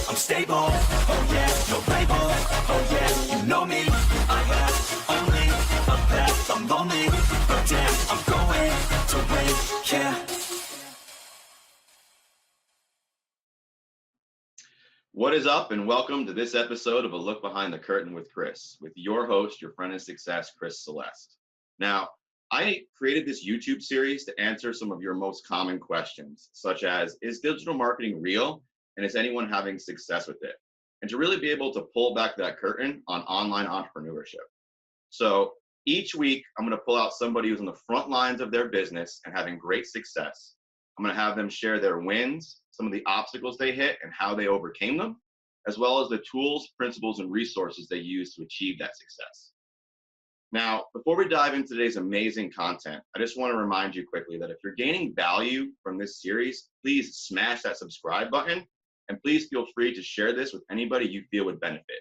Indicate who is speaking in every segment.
Speaker 1: I'm stable, oh yeah, no label, oh yeah, you know me. I have only a path, I'm lonely, but damn, I'm going to win, yeah.
Speaker 2: What is up, and welcome to this episode of A Look Behind the Curtain with Chris, with your host, your friend in success, Chris Celeste. Now, I created this YouTube series to answer some of your most common questions, such as, is digital marketing real, and is anyone having success with it? And to really be able to pull back that curtain on online entrepreneurship. So each week, I'm going to pull out somebody who's on the front lines of their business and having great success. I'm going to have them share their wins, some of the obstacles they hit and how they overcame them, as well as the tools, principles, and resources they use to achieve that success. Now, before we dive into today's amazing content, I just want to remind you quickly that if you're gaining value from this series, please smash that subscribe button, and please feel free to share this with anybody you feel would benefit.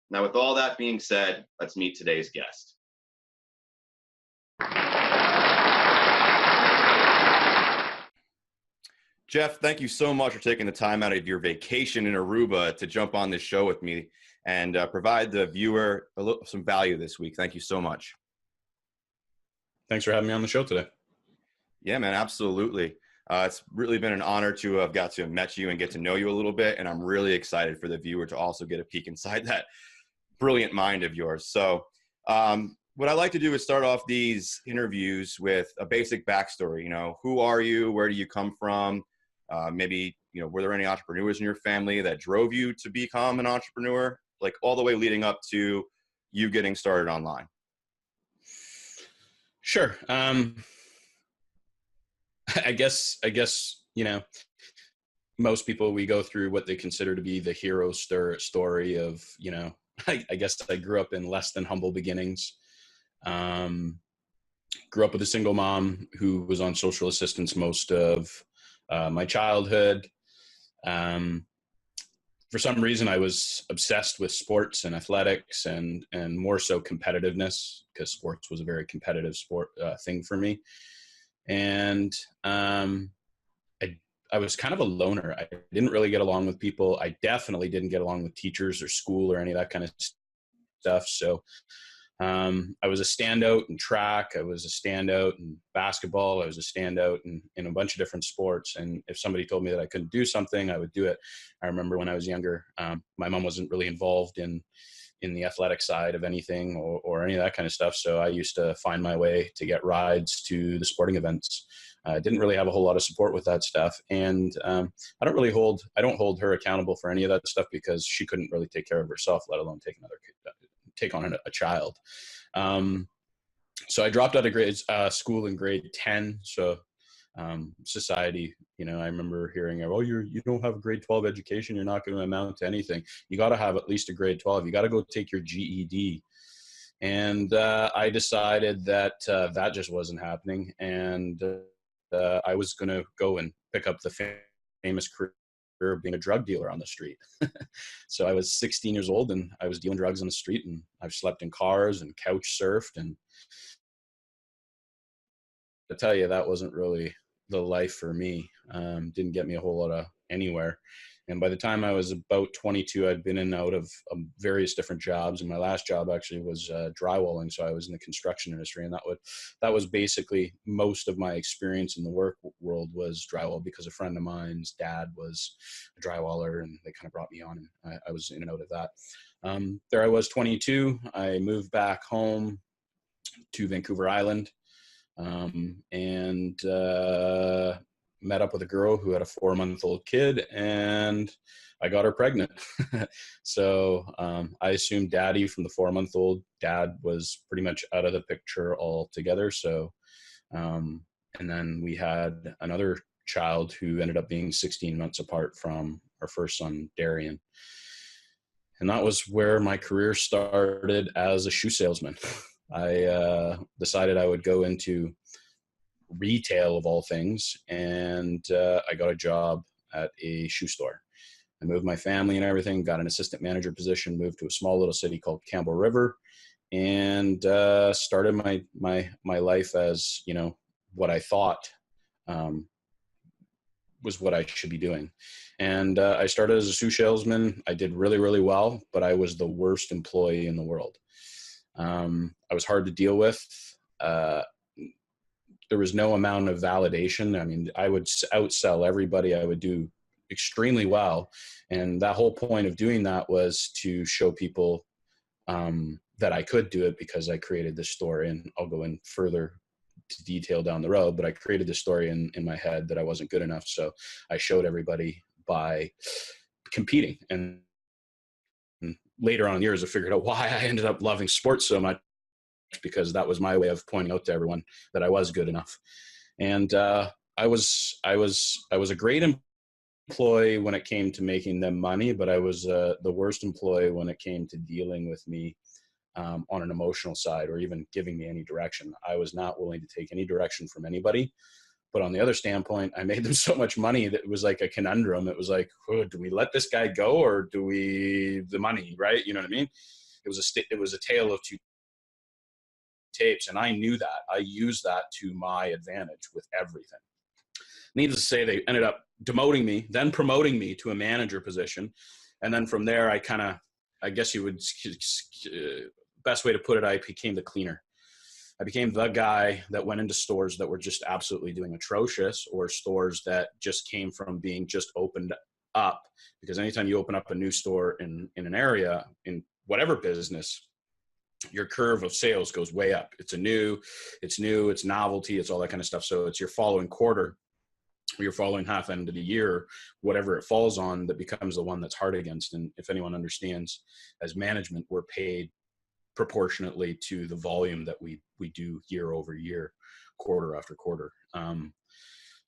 Speaker 2: Now, with all that being said, let's meet today's guest. Geoff, thank you so much for taking the time out of your vacation in Aruba to jump on this show with me and provide the viewer some value this week. Thank you so much.
Speaker 3: Thanks for having me on the show today.
Speaker 2: Yeah, man, absolutely. It's really been an honor to have got to have met you and get to know you a little bit. And I'm really excited for the viewer to also get a peek inside that brilliant mind of yours. So what I like to do is start off these interviews with a basic backstory. You know, who are you? Where do you come from? Maybe, you know, were there any entrepreneurs in your family that drove you to become an entrepreneur? Like all the way leading up to you getting started online.
Speaker 3: Sure. I guess, you know, most people, we go through what they consider to be the hero story of, you know, I guess I grew up in less than humble beginnings. Grew up with a single mom who was on social assistance most of my childhood. For some reason, I was obsessed with sports and athletics and more so competitiveness, because sports was a very competitive thing for me. And I was kind of a loner. I didn't really get along with people. I definitely didn't get along with teachers or school or any of that kind of stuff. So I was a standout in track. I was a standout in basketball. I was a standout in a bunch of different sports. And if somebody told me that I couldn't do something, I would do it. I remember when I was younger, my mom wasn't really involved in the athletic side of anything or any of that kind of stuff. So I used to find my way to get rides to the sporting events. I didn't really have a whole lot of support with that stuff. And I don't hold her accountable for any of that stuff because she couldn't really take care of herself, let alone take on a child. So I dropped out of school in grade 10. So society, you know, I remember hearing, oh, you don't have a grade 12 education, you're not going to amount to anything. You got to have at least a grade 12. You got to go take your GED. And I decided that that just wasn't happening. And I was going to go and pick up the famous career of being a drug dealer on the street. So I was 16 years old and I was dealing drugs on the street, and I've slept in cars and couch surfed. And to tell you, that wasn't really the life for me. Didn't get me a whole lot of anywhere. And by the time I was about 22, I'd been in and out of various different jobs. And my last job actually was drywalling. So I was in the construction industry, and that was basically most of my experience in the work world was drywall, because a friend of mine's dad was a drywaller, and they kind of brought me on, and I was in and out of that. There I was, 22. I moved back home to Vancouver Island, and met up with a girl who had a 4-month-old kid, and I got her pregnant. So I assumed daddy from the 4-month-old. Dad was pretty much out of the picture altogether. So, and then we had another child who ended up being 16 months apart from our first son, Darian. And that was where my career started as a shoe salesman. I decided I would go into retail of all things, and I got a job at a shoe store. I moved my family and everything, got an assistant manager position, moved to a small little city called Campbell River, and started my life as, you know, what I thought was what I should be doing. And I started as a shoe salesman. I did really, really well, but I was the worst employee in the world. I was hard to deal with. There was no amount of validation. I mean, I would outsell everybody. I would do extremely well. And that whole point of doing that was to show people that I could do it, because I created this story, and I'll go in further to detail down the road, but I created this story in my head that I wasn't good enough. So I showed everybody by competing. And later on in years, I figured out why I ended up loving sports so much, because that was my way of pointing out to everyone that I was good enough. And I was a great employee when it came to making them money, but I was the worst employee when it came to dealing with me on an emotional side, or even giving me any direction. I was not willing to take any direction from anybody. But on the other standpoint, I made them so much money that it was like a conundrum. It was like, oh, do we let this guy go, or do we the money, right? You know what I mean? It was a tale of two tapes, and I knew that. I used that to my advantage with everything. Needless to say, they ended up demoting me, then promoting me to a manager position. And then from there, I guess you would, best way to put it, I became the cleaner. I became the guy that went into stores that were just absolutely doing atrocious, or stores that just came from being just opened up. Because anytime you open up a new store in an area, in whatever business, your curve of sales goes way up. It's novelty, it's all that kind of stuff. So it's your following quarter, or your following half end of the year, whatever it falls on, that becomes the one that's hard against. And if anyone understands, as management, we're paid proportionately to the volume that we do year over year, quarter after quarter.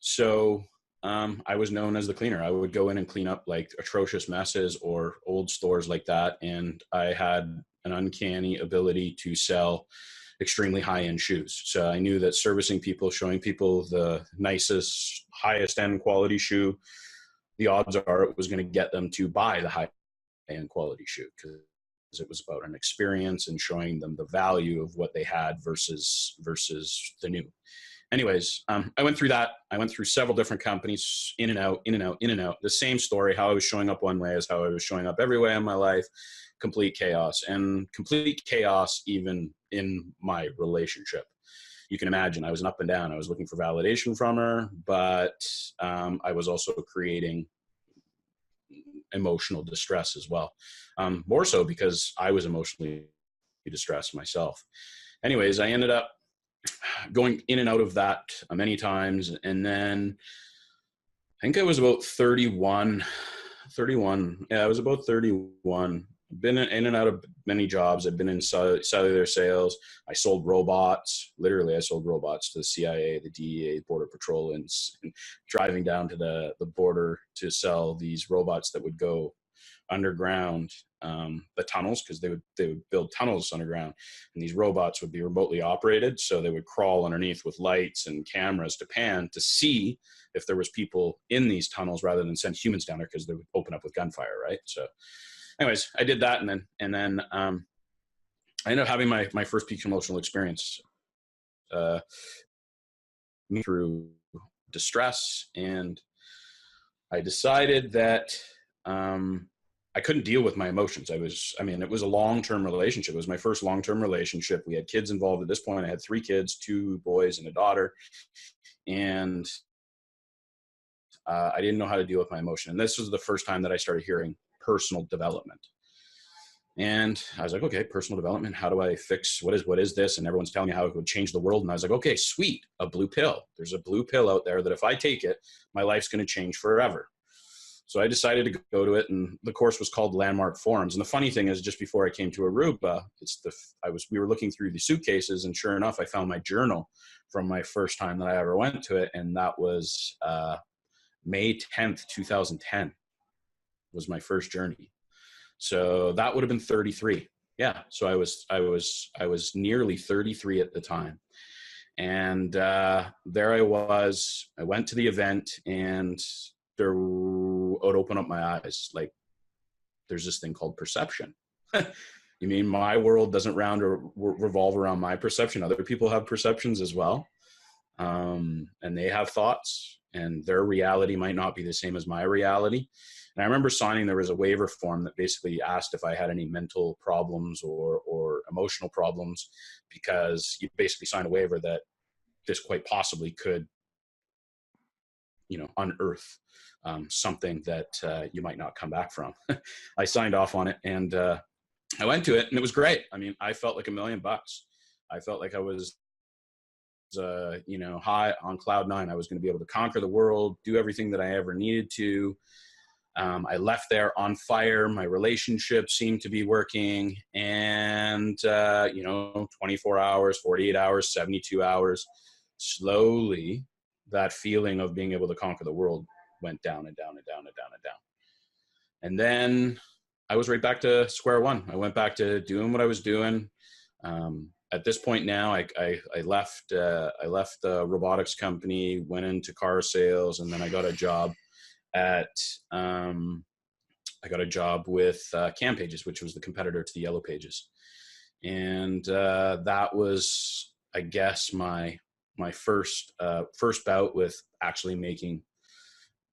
Speaker 3: So I was known as the cleaner. I would go in and clean up like atrocious messes or old stores like that. And I had an uncanny ability to sell extremely high-end shoes. So I knew that servicing people, showing people the nicest, highest end quality shoe, the odds are it was going to get them to buy the high-end quality shoe, because it was about an experience and showing them the value of what they had versus the new. Anyways, I went through that. I went through several different companies, in and out. The same story. How I was showing up one way is how I was showing up every way in my life. Complete chaos, and complete chaos even in my relationship. You can imagine I was up and down. I was looking for validation from her, but I was also creating emotional distress as well. More so because I was emotionally distressed myself. Anyways, I ended up going in and out of that many times. And then I think I was about 31. Yeah, I was about 31. Been in and out of many jobs. I've been in cellular sales. I sold robots. Literally, I sold robots to the CIA, the DEA, Border Patrol, and driving down to the border to sell these robots that would go underground, the tunnels, because they would build tunnels underground, and these robots would be remotely operated. So they would crawl underneath with lights and cameras to pan to see if there was people in these tunnels, rather than send humans down there, because they would open up with gunfire, right? So anyways, I did that, and then I ended up having my first peak emotional experience through distress, and I decided that I couldn't deal with my emotions. It was a long-term relationship. It was my first long-term relationship. We had kids involved at this point. I had 3 kids, 2 boys and a daughter, and I didn't know how to deal with my emotion. And this was the first time that I started hearing personal development. And I was like, okay, personal development. How do I fix, what is this? And everyone's telling me how it would change the world. And I was like, okay, sweet, a blue pill. There's a blue pill out there that if I take it, my life's going to change forever. So I decided to go to it, and the course was called Landmark Forums. And the funny thing is, just before I came to Aruba, we were looking through the suitcases, and sure enough, I found my journal from my first time that I ever went to it. And that was May 10th, 2010 was my first journey. So that would have been 33. Yeah. So I was nearly 33 at the time. And there I was. I went to the event, and it would open up my eyes. Like, there's this thing called perception. You mean my world doesn't revolve around my perception? Other people have perceptions as well. and they have thoughts, and their reality might not be the same as my reality. And I remember signing, there was a waiver form that basically asked if I had any mental problems or emotional problems, because you basically sign a waiver that this quite possibly could, unearth something that you might not come back from. I signed off on it, and I went to it, and it was great. I mean, I felt like $1,000,000. I felt like I was, high on cloud nine. I was going to be able to conquer the world, do everything that I ever needed to. I left there on fire. My relationship seemed to be working, and 24 hours, 48 hours, 72 hours, slowly that feeling of being able to conquer the world went down and down and down and down and down. And then I was right back to square one. I went back to doing what I was doing. At this point now, I left the robotics company, went into car sales, and then I got a job with Cam Pages, which was the competitor to the Yellow Pages. And that was, I guess, my first bout with actually making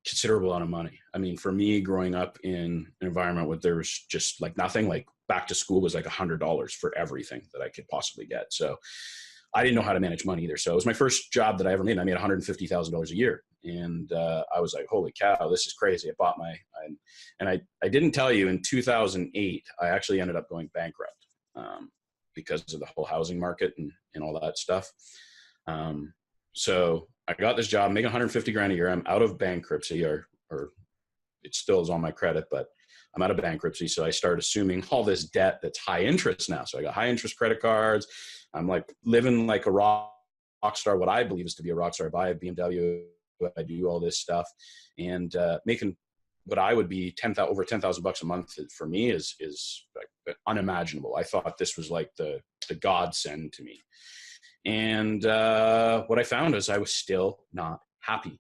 Speaker 3: considerable amount of money. I mean, for me, growing up in an environment where there was just like nothing, like back to school was like $100 for everything that I could possibly get. So I didn't know how to manage money either. So it was my first job that I ever made. I made $150,000 a year. And I was like, holy cow, this is crazy. I bought I didn't tell you, in 2008, I actually ended up going bankrupt because of the whole housing market and all that stuff. So I got this job, making $150,000 a year. I'm out of bankruptcy, or it still is on my credit, but I'm out of bankruptcy. So I started assuming all this debt that's high interest now. So I got high interest credit cards. I'm like living like a rock star, what I believe is to be a rock star. I buy a BMW, I do all this stuff, and making what I would be over $10,000 a month for me is like unimaginable. I thought this was like the godsend to me. And what I found is I was still not happy.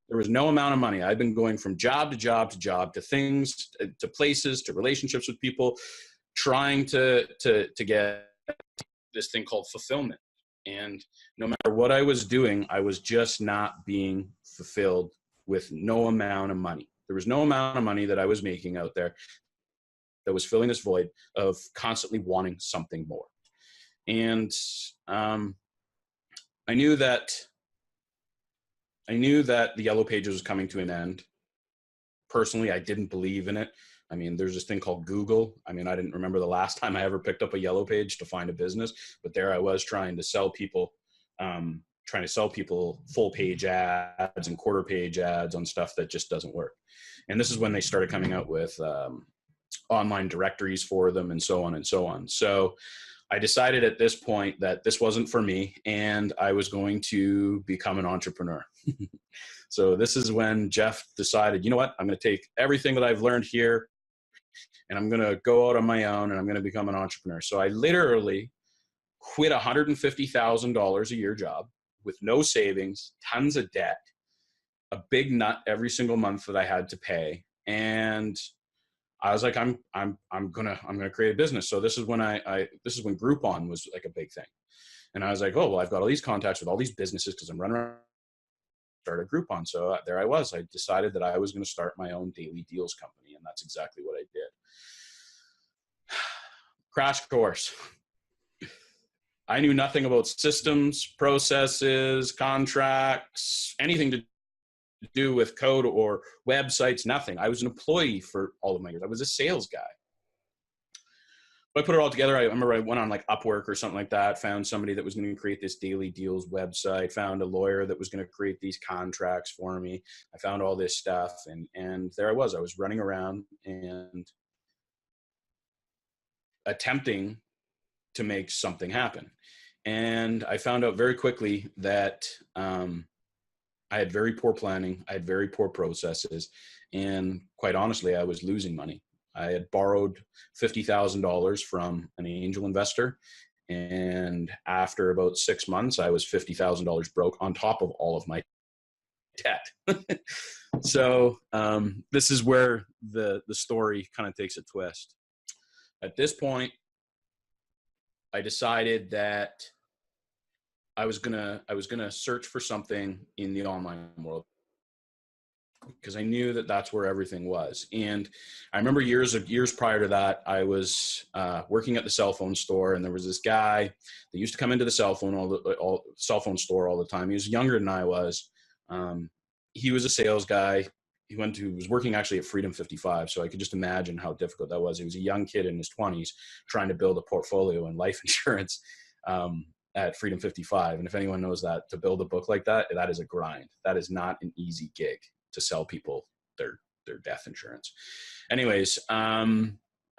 Speaker 3: There was no amount of money. I've been going from job to job to job, to things, to places, to relationships with people, trying to get this thing called fulfillment. And no matter what I was doing, I was just not being fulfilled with no amount of money. There was no amount of money that I was making out there that was filling this void of constantly wanting something more. And I knew that the Yellow Pages was coming to an end. Personally, I didn't believe in it. I mean, there's this thing called Google. I mean, I didn't remember the last time I ever picked up a Yellow Page to find a business, but there I was trying to sell people full page ads and quarter page ads on stuff that just doesn't work. And this is when they started coming out with online directories for them, and so on and so on. So I decided at this point that this wasn't for me, and I was going to become an entrepreneur. So this is when Geoff decided, you know what, I'm going to take everything that I've learned here, and I'm going to go out on my own, and I'm going to become an entrepreneur. So I literally quit $150,000 a year job with no savings, tons of debt, a big nut every single month that I had to pay. And I was like, I'm gonna create a business. So this is when this is when Groupon was like a big thing. And I was like, oh, well, I've got all these contacts with all these businesses because I'm running around, start a Groupon. So there I was. I decided that I was going to start my own daily deals company. And that's exactly what I did. Crash course. I knew nothing about systems, processes, contracts, anything to do with code or websites, nothing. I was an employee for all of my years. I was a sales guy. But I put it all together. I remember I went on like Upwork or something like that, found somebody that was going to create this daily deals website, found a lawyer that was going to create these contracts for me. I found all this stuff, and there I was running around and attempting to make something happen. And I found out very quickly that I had very poor planning. I had very poor processes. And quite honestly, I was losing money. I had borrowed $50,000 from an angel investor. And after about 6 months, I was $50,000 broke on top of all of my debt. So this is where the story kind of takes a twist. At this point, I decided that I was gonna search for something in the online world, because I knew that that's where everything was. And I remember years prior to that, I was working at the cell phone store, and there was this guy that used to come into the cell phone store all the time. He was younger than I was. He was a sales guy. He was working actually at Freedom 55. So I could just imagine how difficult that was. He was a young kid in his 20s trying to build a portfolio in life insurance at Freedom 55. And if anyone knows that, to build a book like that, that is a grind. That is not an easy gig to sell people their death insurance. Anyways, I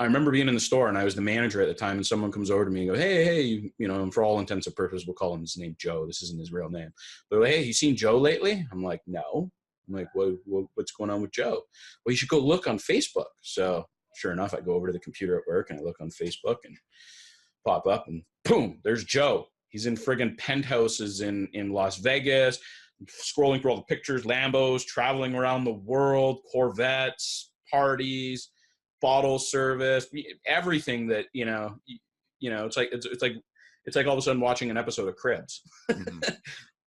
Speaker 3: remember being in the store, and I was the manager at the time, and someone comes over to me and goes, hey, you know, and for all intents and purposes, we'll call him his name Joe. This isn't his real name. But like, hey, you seen Joe lately? I'm like, no. I'm like, what's going on with Joe? Well, you should go look on Facebook. So sure enough, I go over to the computer at work, and I look on Facebook and pop up, and boom, there's Joe. He's in friggin' penthouses in Las Vegas, scrolling through all the pictures, Lambos, traveling around the world, Corvettes, parties, bottle service, everything that, you know, it's like all of a sudden watching an episode of Cribs. Mm-hmm.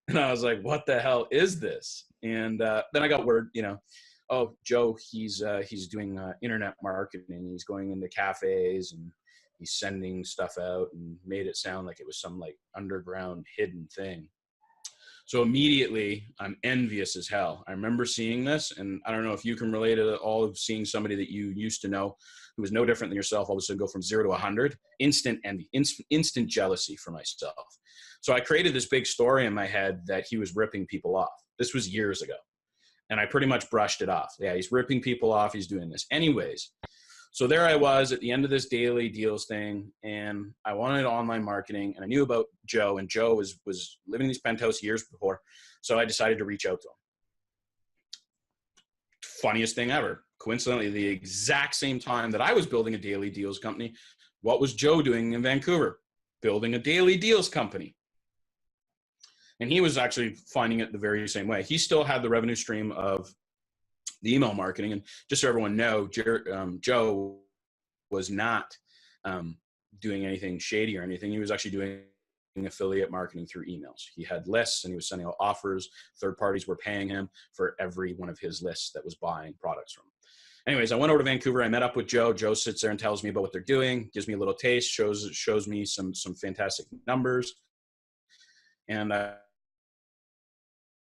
Speaker 3: And I was like, what the hell is this? And then I got word, you know, oh, Joe, he's doing internet marketing. He's going into cafes and he's sending stuff out, and made it sound like it was some like underground hidden thing. So immediately I'm envious as hell. I remember seeing this, and I don't know if you can relate to all of seeing somebody that you used to know who was no different than yourself, all of a sudden go from 0 to 100, instant envy, instant jealousy for myself. So I created this big story in my head that he was ripping people off. This was years ago. And I pretty much brushed it off. Yeah, he's ripping people off. He's doing this. Anyways, so there I was at the end of this daily deals thing, and I wanted online marketing, and I knew about Joe, and Joe was living in these penthouse years before. So I decided to reach out to him. Funniest thing ever. Coincidentally, the exact same time that I was building a daily deals company, what was Joe doing in Vancouver? Building a daily deals company. And he was actually finding it the very same way. He still had the revenue stream of the email marketing. And just so everyone knows, Joe was not doing anything shady or anything. He was actually doing affiliate marketing through emails. He had lists, and he was sending out offers. Third parties were paying him for every one of his lists that was buying products from him. Anyways, I went over to Vancouver. I met up with Joe. Joe sits there and tells me about what they're doing, gives me a little taste, shows me some fantastic numbers. And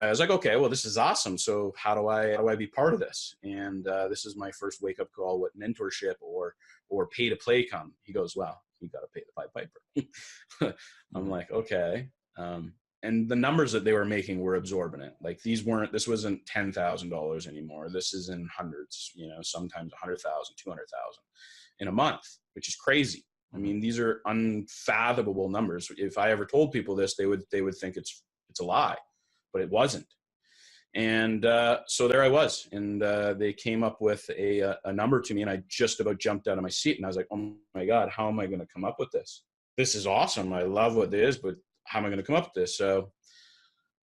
Speaker 3: I was like, okay, well, this is awesome. So how do I be part of this? And this is my first wake up call with mentorship or pay to play come. He goes, well, you got to pay the Pied Piper. I'm like, okay. And the numbers that they were making were exorbitant. Like this wasn't $10,000 anymore. This is in hundreds, you know, sometimes 100,000, 200,000 in a month, which is crazy. I mean, these are unfathomable numbers. If I ever told people this, they would think it's a lie. But it wasn't. And so there I was. And they came up with a number to me, and I just about jumped out of my seat. And I was like, oh my God, how am I going to come up with this? This is awesome. I love what it is, but how am I going to come up with this? So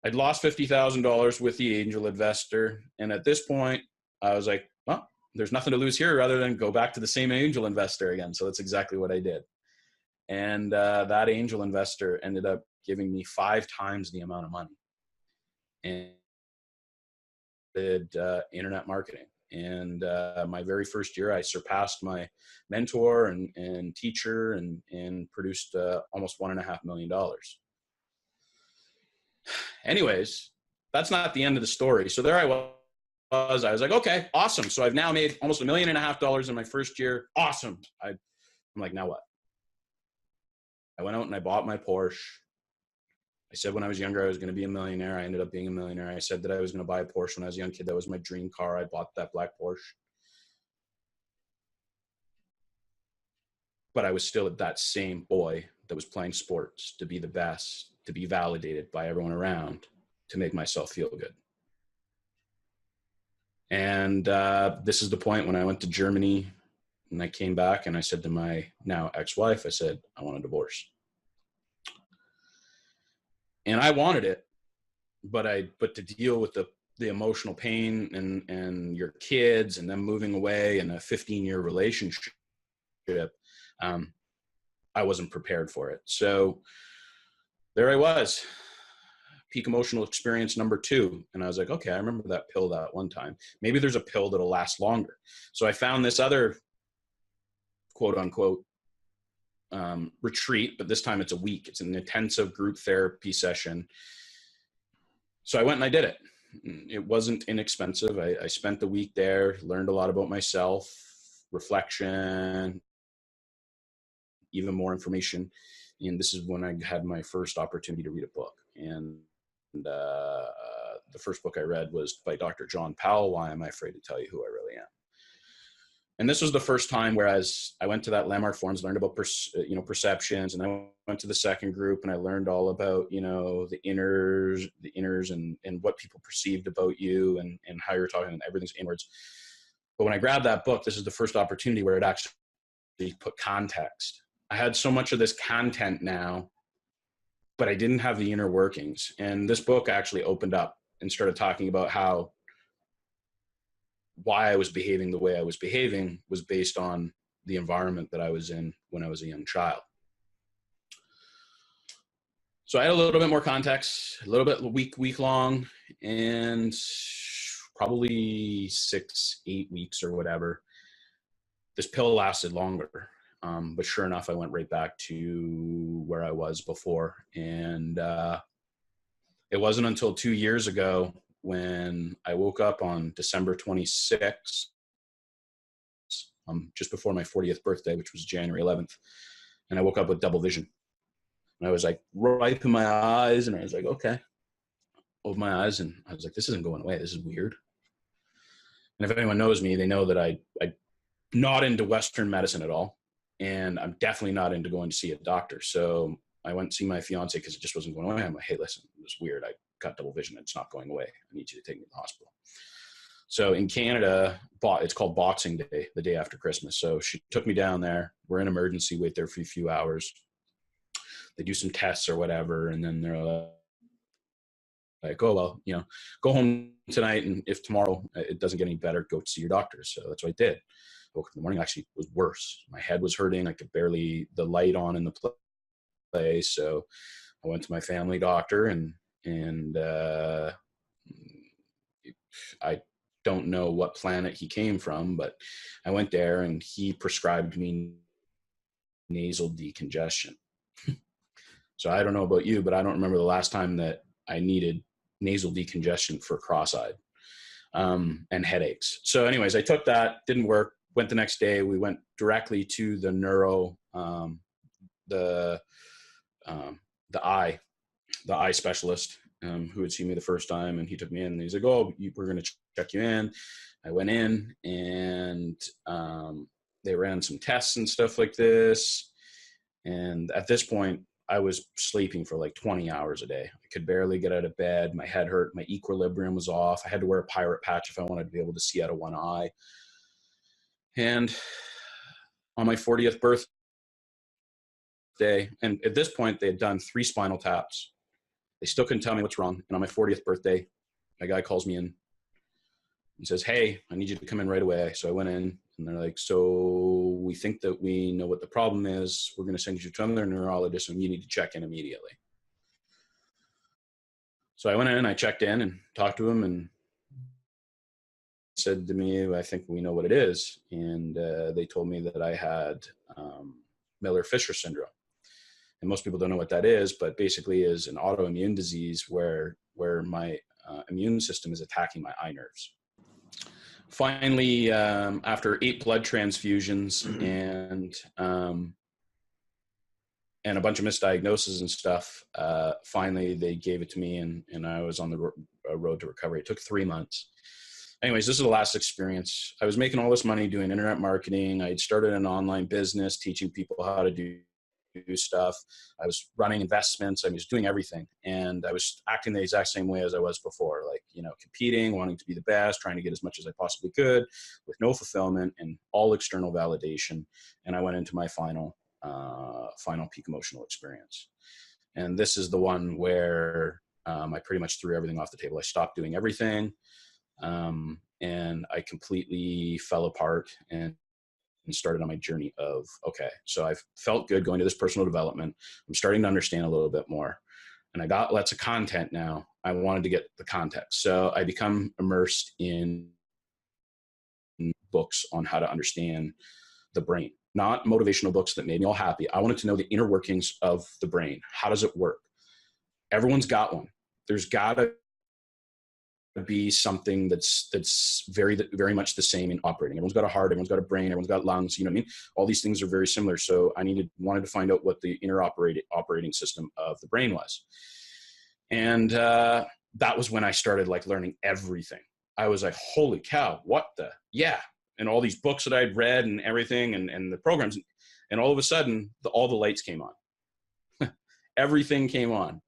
Speaker 3: I'd lost $50,000 with the angel investor. And at this point, I was like, well, there's nothing to lose here rather than go back to the same angel investor again. So that's exactly what I did. And that angel investor ended up giving me 5 times the amount of money. And did internet marketing. And my very first year, I surpassed my mentor and teacher and produced almost $1.5 million. Anyways, that's not the end of the story. So there I was like, okay, awesome. So I've now made almost $1.5 million in my first year. Awesome. I'm like, now what? I went out and I bought my Porsche. I said when I was younger, I was going to be a millionaire. I ended up being a millionaire. I said that I was going to buy a Porsche when I was a young kid. That was my dream car. I bought that black Porsche. But I was still that same boy that was playing sports to be the best, to be validated by everyone around, to make myself feel good. And this is the point when I went to Germany and I came back and I said to my now ex-wife, I said, I want a divorce. And I wanted it, but to deal with the emotional pain and your kids and them moving away and a 15-year relationship, I wasn't prepared for it. So there I was. peak emotional experience number 2. And I was like, okay, I remember that pill that one time. Maybe there's a pill that'll last longer. So I found this other quote unquote retreat, but this time it's a week. It's an intensive group therapy session. So I went and I did it. It wasn't inexpensive. I spent the week there, learned a lot about myself, reflection, even more information. And this is when I had my first opportunity to read a book. And the first book I read was by Dr. John Powell, Why Am I Afraid to Tell You Who I Really Am? And this was the first time, whereas I went to that Landmark Forums, learned about perceptions, and I went to the second group and I learned all about, the inners and what people perceived about you and how you're talking, and everything's inwards. But when I grabbed that book, this is the first opportunity where it actually put context. I had so much of this content now, but I didn't have the inner workings. And this book actually opened up and started talking about why I was behaving the way I was behaving was based on the environment that I was in when I was a young child. So I had a little bit more context, a little bit week long, and probably 6-8 weeks or whatever. This pill lasted longer. But sure enough, I went right back to where I was before. And it wasn't until 2 years ago when I woke up on December 26th, just before my 40th birthday, which was January 11th. And I woke up with double vision. And I was like, wiping my eyes, and I was like, okay. Opened my eyes, and I was like, this isn't going away. This is weird. And if anyone knows me, they know that I'm not into Western medicine at all. And I'm definitely not into going to see a doctor. So I went to see my fiance because it just wasn't going away. I'm like, hey, listen, it's weird. I got double vision. It's not going away. I need you to take me to the hospital. So in Canada, it's called Boxing Day, the day after Christmas. So she took me down there. We're in emergency, wait there for a few hours. They do some tests or whatever. And then they're like, oh, well, go home tonight. And if tomorrow it doesn't get any better, go see your doctor. So that's what I did. Woke up in the morning, actually was worse. My head was hurting. I could barely, the light on in the place. So I went to my family doctor and I don't know what planet he came from, but I went there and he prescribed me nasal decongestion. So I don't know about you, but I don't remember the last time that I needed nasal decongestion for cross-eyed and headaches. So anyways, I took that, didn't work. Went the next day. We went directly to the neuro, the eye specialist who had seen me the first time, and he took me in. And he's like, "Oh, we're going to check you in." I went in, and they ran some tests and stuff like this. And at this point, I was sleeping for like 20 hours a day. I could barely get out of bed. My head hurt. My equilibrium was off. I had to wear a pirate patch if I wanted to be able to see out of one eye. And on my 40th birthday, and at this point they had done 3 spinal taps. They still couldn't tell me what's wrong. And on my 40th birthday, my guy calls me in and says, "Hey, I need you to come in right away." So I went in, and they're like, "So we think that we know what the problem is. We're going to send you to another neurologist, and you need to check in immediately." So I went in, I checked in and talked to him, and said to me, "I think we know what it is." And they told me that I had Miller-Fisher syndrome. And most people don't know what that is, but basically is an autoimmune disease where my immune system is attacking my eye nerves. Finally, after 8 blood transfusions and a bunch of misdiagnoses and stuff, finally they gave it to me, and I was on the road to recovery. It took 3 months. Anyways, this is the last experience. I was making all this money doing internet marketing. I had started an online business teaching people how to do stuff. I was running investments. I was doing everything. And I was acting the exact same way as I was before, like, competing, wanting to be the best, trying to get as much as I possibly could with no fulfillment and all external validation. And I went into my final peak emotional experience. And this is the one where I pretty much threw everything off the table. I stopped doing everything. And I completely fell apart and started on my journey of, okay, so I've felt good going to this personal development. I'm starting to understand a little bit more. and I got lots of content now. I wanted to get the context. So I become immersed in books on how to understand the brain, not motivational books that made me all happy. I wanted to know the inner workings of the brain. How does it work? Everyone's got one. There's got to be something that's very, very much the same in operating. Everyone's got a heart, everyone's got a brain, everyone's got lungs, you know what I mean? All these things are very similar. So I wanted to find out what the inner operating system of the brain was. And that was when I started like learning everything. I was like, holy cow, what the, yeah. And all these books that I'd read and everything and the programs. And all of a sudden, all the lights came on. Everything came on.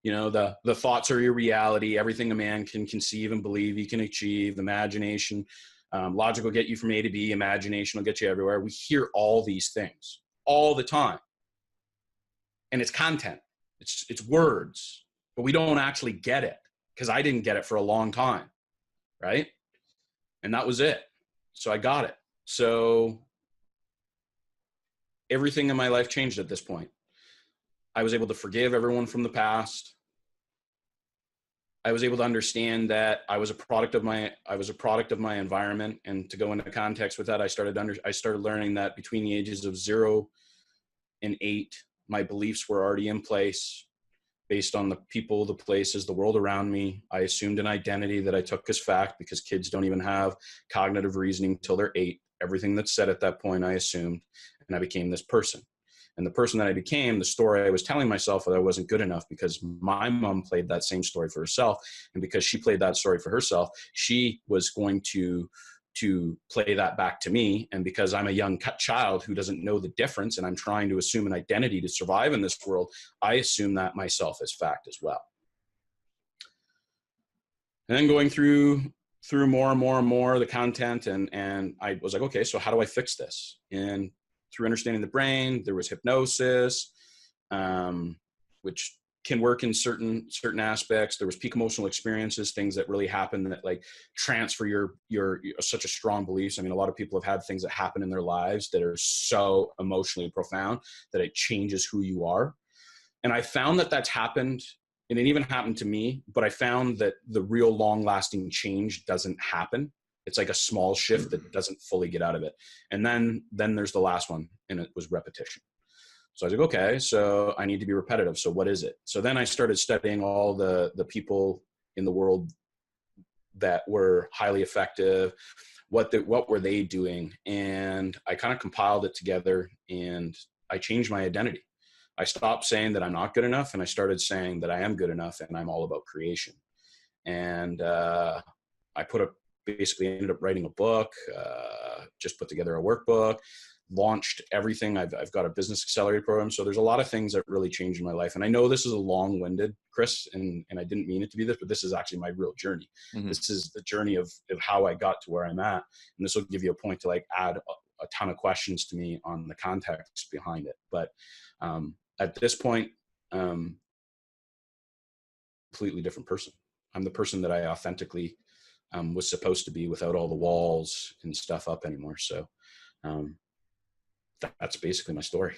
Speaker 3: You know, the thoughts are your reality. Everything a man can conceive and believe he can achieve. Imagination, logic will get you from A to B. Imagination will get you everywhere. We hear all these things all the time. And it's content. It's words. But we don't actually get it, because I didn't get it for a long time, right? And that was it. So I got it. So everything in my life changed at this point. I was able to forgive everyone from the past. I was able to understand that I was a product of my environment. And to go into context with that, I started learning that between the ages of 0 and 8, my beliefs were already in place based on the people, the places, the world around me. I assumed an identity that I took as fact, because kids don't even have cognitive reasoning till they're 8. Everything that's said at that point, I assumed, and I became this person. And the person that I became, the story I was telling myself that I wasn't good enough, because my mom played that same story for herself. And because she played that story for herself, she was going to play that back to me. And because I'm a young child who doesn't know the difference, and I'm trying to assume an identity to survive in this world, I assume that myself as fact as well. And then going through more and more and more the content, and I was like, okay, so how do I fix this? And through understanding the brain, there was hypnosis, which can work in certain aspects. There was peak emotional experiences, things that really happen that like transfer your such a strong beliefs. I mean, a lot of people have had things that happen in their lives that are so emotionally profound that it changes who you are. And I found that that's happened, and it even happened to me, but I found that the real long lasting change doesn't happen. It's like a small shift that doesn't fully get out of it. And then there's the last one, and it was repetition. So I was like, okay, so I need to be repetitive. So what is it? So then I started studying all the people in the world that were highly effective. What were they doing? And I kind of compiled it together, and I changed my identity. I stopped saying that I'm not good enough, and I started saying that I am good enough, and I'm all about creation. And I basically ended up writing a book, just put together a workbook, launched everything. I've got a business accelerator program. So there's a lot of things that really changed in my life. And I know this is a long-winded, Chris, and I didn't mean it to be this, but this is actually my real journey. Mm-hmm. This is the journey of how I got to where I'm at. And this will give you a point to like add a ton of questions to me on the context behind it. But at this point, completely different person. I'm the person that I authentically was supposed to be, without all the walls and stuff up anymore. So that's basically my story.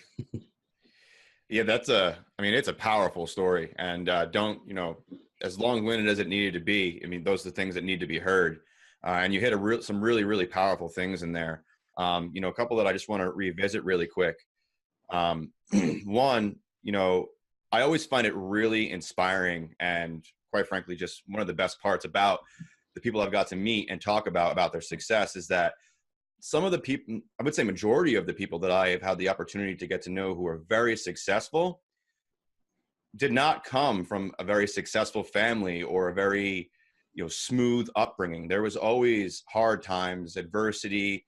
Speaker 4: Yeah, it's a powerful story, and as long-winded as it needed to be, I mean, those are the things that need to be heard. And you hit some really, really powerful things in there. A couple that I just want to revisit really quick. One, I always find it really inspiring, and quite frankly, just one of the best parts about the people I've got to meet and talk about their success is that some of the people, I would say majority of the people that I have had the opportunity to get to know who are very successful, did not come from a very successful family or a very, smooth upbringing. There was always hard times, adversity,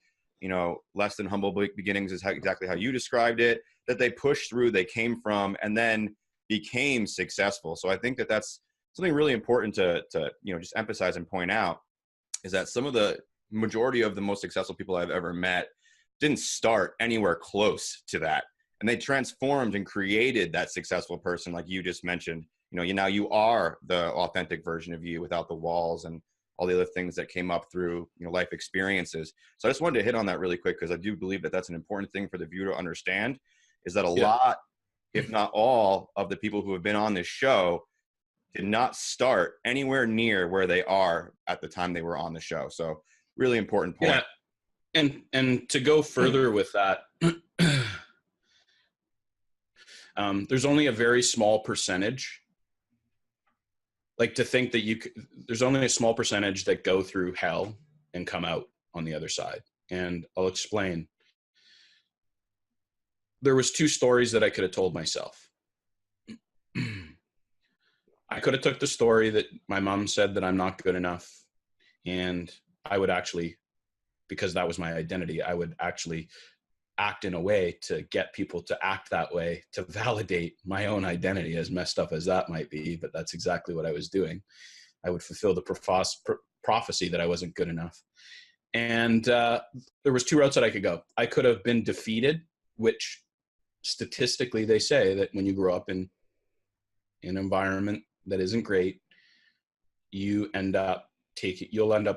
Speaker 4: less than humble beginnings is exactly how you described it, that they pushed through, they came from, and then became successful. So I think that that's something really important to just emphasize and point out, is that some of the majority of the most successful people I've ever met didn't start anywhere close to that. And they transformed and created that successful person, like you just mentioned. Now you are the authentic version of you without the walls and all the other things that came up through life experiences. So I just wanted to hit on that really quick, because I do believe that that's an important thing for the viewer to understand, is that a lot if not all, of the people who have been on this show did not start anywhere near where they are at the time they were on the show. So really important point.
Speaker 3: Yeah. And to go further with that, there's only a very small percentage. Like, to think that there's only a small percentage that go through hell and come out on the other side. And I'll explain. There was 2 stories that I could have told myself. I could have took the story that my mom said that I'm not good enough, and I would actually, because that was my identity, I would actually act in a way to get people to act that way, to validate my own identity, as messed up as that might be. But that's exactly what I was doing. I would fulfill the prophecy that I wasn't good enough. And there was 2 routes that I could go. I could have been defeated, which statistically they say that when you grow up in an environment that isn't great, you'll end up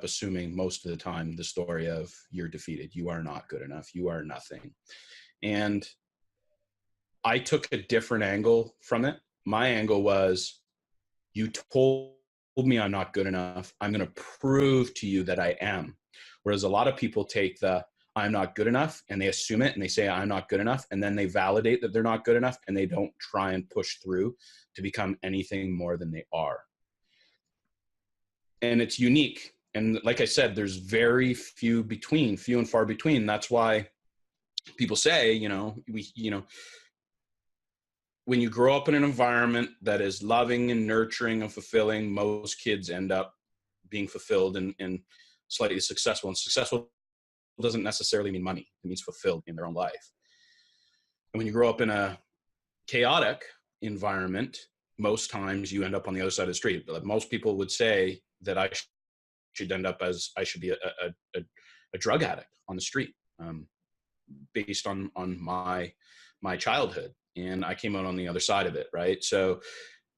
Speaker 3: assuming most of the time the story of you're defeated. You are not good enough. You are nothing. And I took a different angle from it. My angle was, you told me I'm not good enough. I'm going to prove to you that I am. Whereas a lot of people take the I'm not good enough and they assume it and they say I'm not good enough, and then they validate that they're not good enough, and they don't try and push through to become anything more than they are. And it's unique. And like I said, there's very few and far between. That's why people say, when you grow up in an environment that is loving and nurturing and fulfilling, most kids end up being fulfilled and slightly successful. And successful doesn't necessarily mean money. It means fulfilled in their own life. And when you grow up in a chaotic environment, most times you end up on the other side of the street. But most people would say that I should end up as, I should be a drug addict on the street, based on my childhood. And I came out on the other side of it, right? So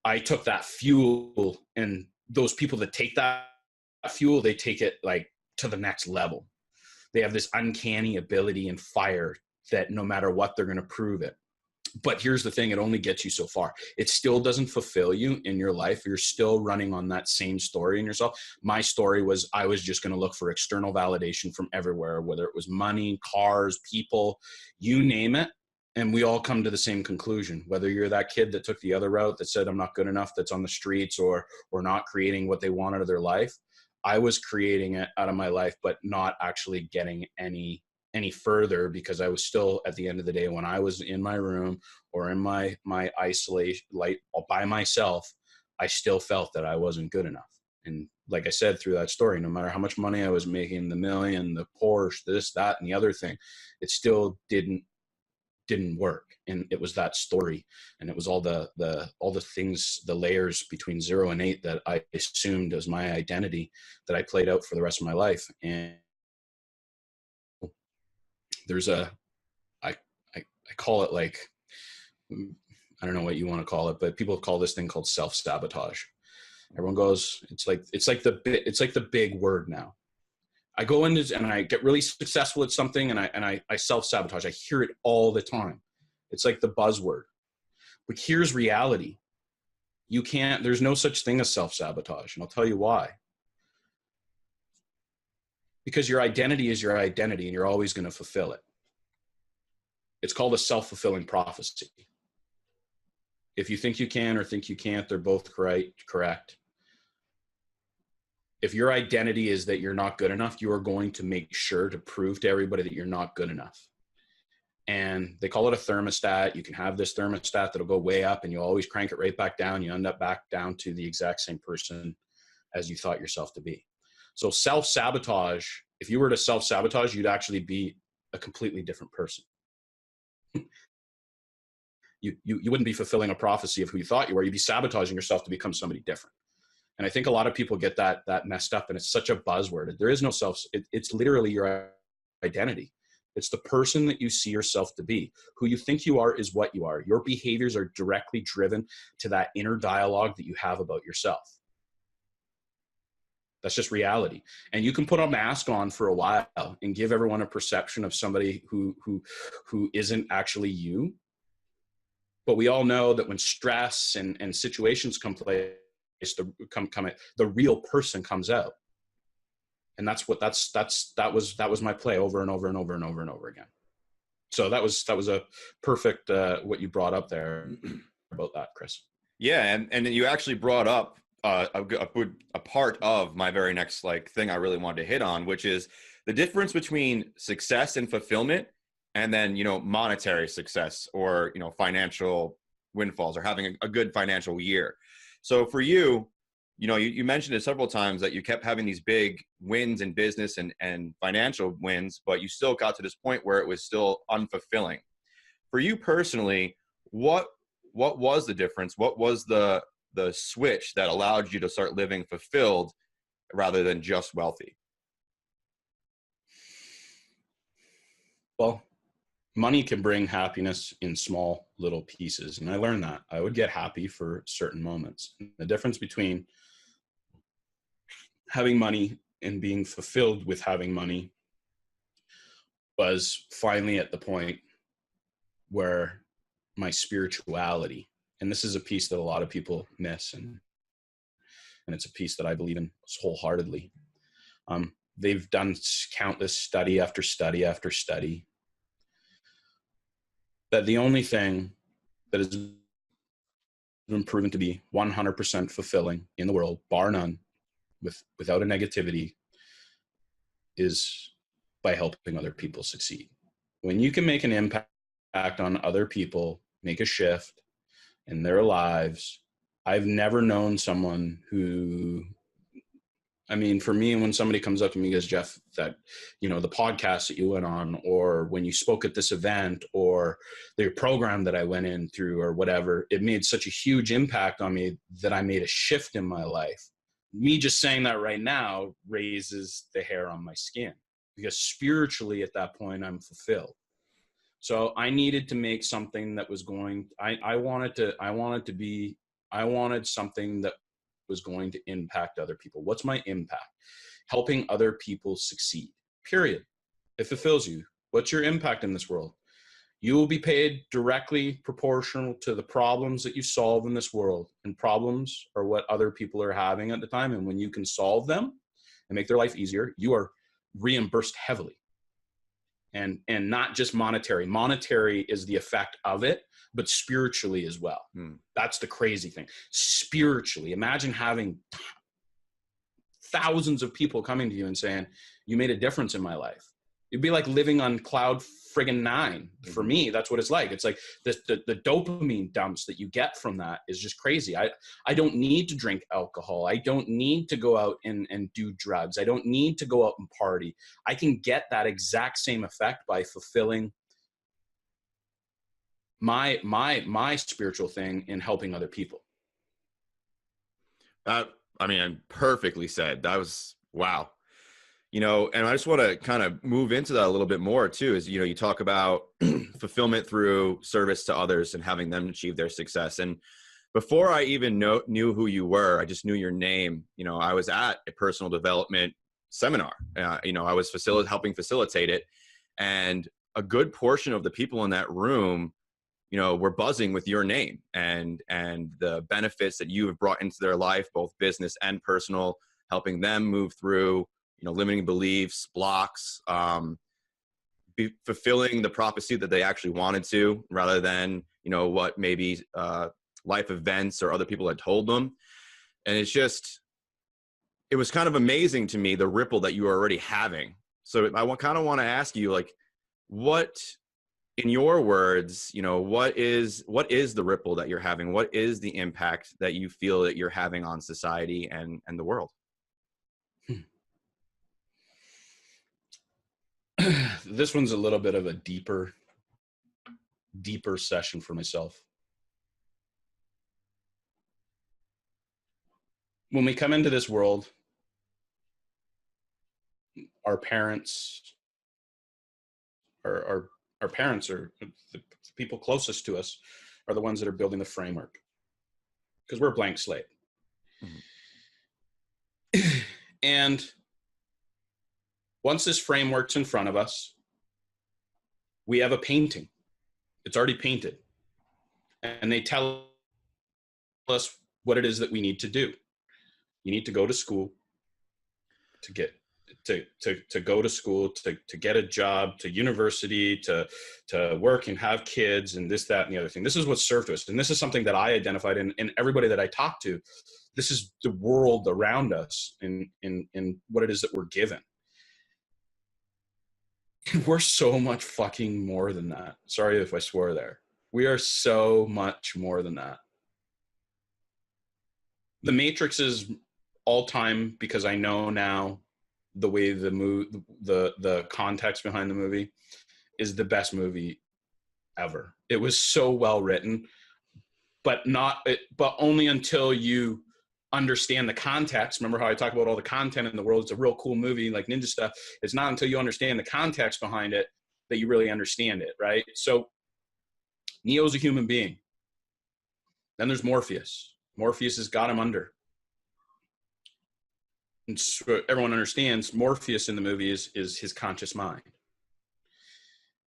Speaker 3: I took that fuel, and those people that take that fuel, they take it like to the next level. They have this uncanny ability and fire that no matter what, they're going to prove it. But here's the thing, it only gets you so far. It still doesn't fulfill you in your life. You're still running on that same story in yourself. My story was, I was just going to look for external validation from everywhere, whether it was money, cars, people, you name it. And we all come to the same conclusion, whether you're that kid that took the other route that said, I'm not good enough, that's on the streets, or not creating what they want out of their life. I was creating it out of my life, but not actually getting any further, because I was still, at the end of the day, when I was in my room or in my isolation, like by myself, I still felt that I wasn't good enough. And like I said, through that story, no matter how much money I was making, the million, the Porsche, this, that, and the other thing, it still didn't work. And it was that story, and it was all the things, the layers between 0 and 8 that I assumed as my identity that I played out for the rest of my life. And there's I call it, like, I don't know what you want to call it, but people call this thing called self-sabotage. Everyone goes, it's like the big word now. I go into and I get really successful at something, and I self-sabotage. I hear it all the time. It's like the buzzword. But here's reality. There's no such thing as self-sabotage. And I'll tell you why. Because your identity is your identity, and you're always going to fulfill it. It's called a self-fulfilling prophecy. If you think you can or think you can't, they're both correct. If your identity is that you're not good enough, you are going to make sure to prove to everybody that you're not good enough. And they call it a thermostat. You can have this thermostat that'll go way up, and you'll always crank it right back down. You end up back down to the exact same person as you thought yourself to be. So self-sabotage, if you were to self-sabotage, you'd actually be a completely different person. You wouldn't be fulfilling a prophecy of who you thought you were. You'd be sabotaging yourself to become somebody different. And I think a lot of people get that messed up, and it's such a buzzword. There is no it's literally your identity. It's the person that you see yourself to be. Who you think you are is what you are. Your behaviors are directly driven to that inner dialogue that you have about yourself. That's just reality. And you can put a mask on for a while and give everyone a perception of somebody who isn't actually you. But we all know that when stress and situations come place, the real person comes out. And that was my play over and over and over and over and over again. So that was a perfect what you brought up there about that, Chris.
Speaker 4: Yeah, and you actually brought up a part of my very next thing I really wanted to hit on, which is the difference between success and fulfillment, and then monetary success or financial windfalls or having a good financial year. So for you, you mentioned it several times that you kept having these big wins in business and financial wins, but you still got to this point where it was still unfulfilling. For you personally, what was the difference? What was the switch that allowed you to start living fulfilled rather than just wealthy?
Speaker 3: Well, money can bring happiness in small little pieces. And I learned that. I would get happy for certain moments. The difference between having money and being fulfilled with having money was finally at the point where my spirituality, and this is a piece that a lot of people miss, and it's a piece that I believe in wholeheartedly. They've done countless study after study after study that the only thing that has been proven to be 100% fulfilling in the world, bar none, without a negativity, is by helping other people succeed. When you can make an impact on other people, make a shift in their lives. I've never known someone who, for me, when somebody comes up to me and goes, Geoff, that, the podcast that you went on, or when you spoke at this event, or the program that I went in through, or whatever, it made such a huge impact on me that I made a shift in my life. Me just saying that right now raises the hair on my skin, because spiritually at that point I'm fulfilled. So I needed to make something that was I wanted something that was going to impact other people. What's my impact? Helping other people succeed, period. It fulfills you. What's your impact in this world? You will be paid directly proportional to the problems that you solve in this world. And problems are what other people are having at the time. And when you can solve them and make their life easier, you are reimbursed heavily. And not just monetary. Monetary is the effect of it, but spiritually as well. That's the crazy thing. Spiritually, imagine having thousands of people coming to you and saying, you made a difference in my life. It'd be like living on cloud friggin' 9. For me, that's what it's like. It's like the dopamine dumps that you get from that is just crazy. I don't need to drink alcohol. I don't need to go out and do drugs. I don't need to go out and party. I can get that exact same effect by fulfilling my spiritual thing in helping other people.
Speaker 4: Perfectly said. That was, wow. And I just want to kind of move into that a little bit more too, is, you talk about fulfillment through service to others and having them achieve their success. And before I even knew who you were, I just knew your name. I was at a personal development seminar. I was helping facilitate it. And a good portion of the people in that room, were buzzing with your name and the benefits that you have brought into their life, both business and personal, helping them move through limiting beliefs, blocks, fulfilling the prophecy that they actually wanted to, rather than, what maybe life events or other people had told them. And it was kind of amazing to me, the ripple that you were already having. So I kind of want to ask you, what, in your words, what is the ripple that you're having? What is the impact that you feel that you're having on society and the world?
Speaker 3: This one's a little bit of a deeper session for myself. When we come into this world, our parents are the people closest to us are the ones that are building the framework, because we're a blank slate. Mm-hmm. And once this framework's in front of us, we have a painting. It's already painted. and they tell us what it is that we need to do. You need to go to school to get to go to school, to get a job, to university, to work and have kids, and this, that, and the other thing. This is what's served to us. And this is something that I identified in everybody that I talk to. This is the world around us in what it is that we're given. We're so much fucking more than that. Sorry if I swore there. We are so much more than that. The Matrix is all time, because I know now the way the context behind the movie is the best movie ever. It was so well written, but only until you understand the context. Remember how I talk about all the content in the world? It's a real cool movie like ninja stuff. It's not until you understand the context behind it that you really understand it, right? So Neo's a human being. Then there's Morpheus. Morpheus has got him under. And so everyone understands Morpheus in the movie is his conscious mind.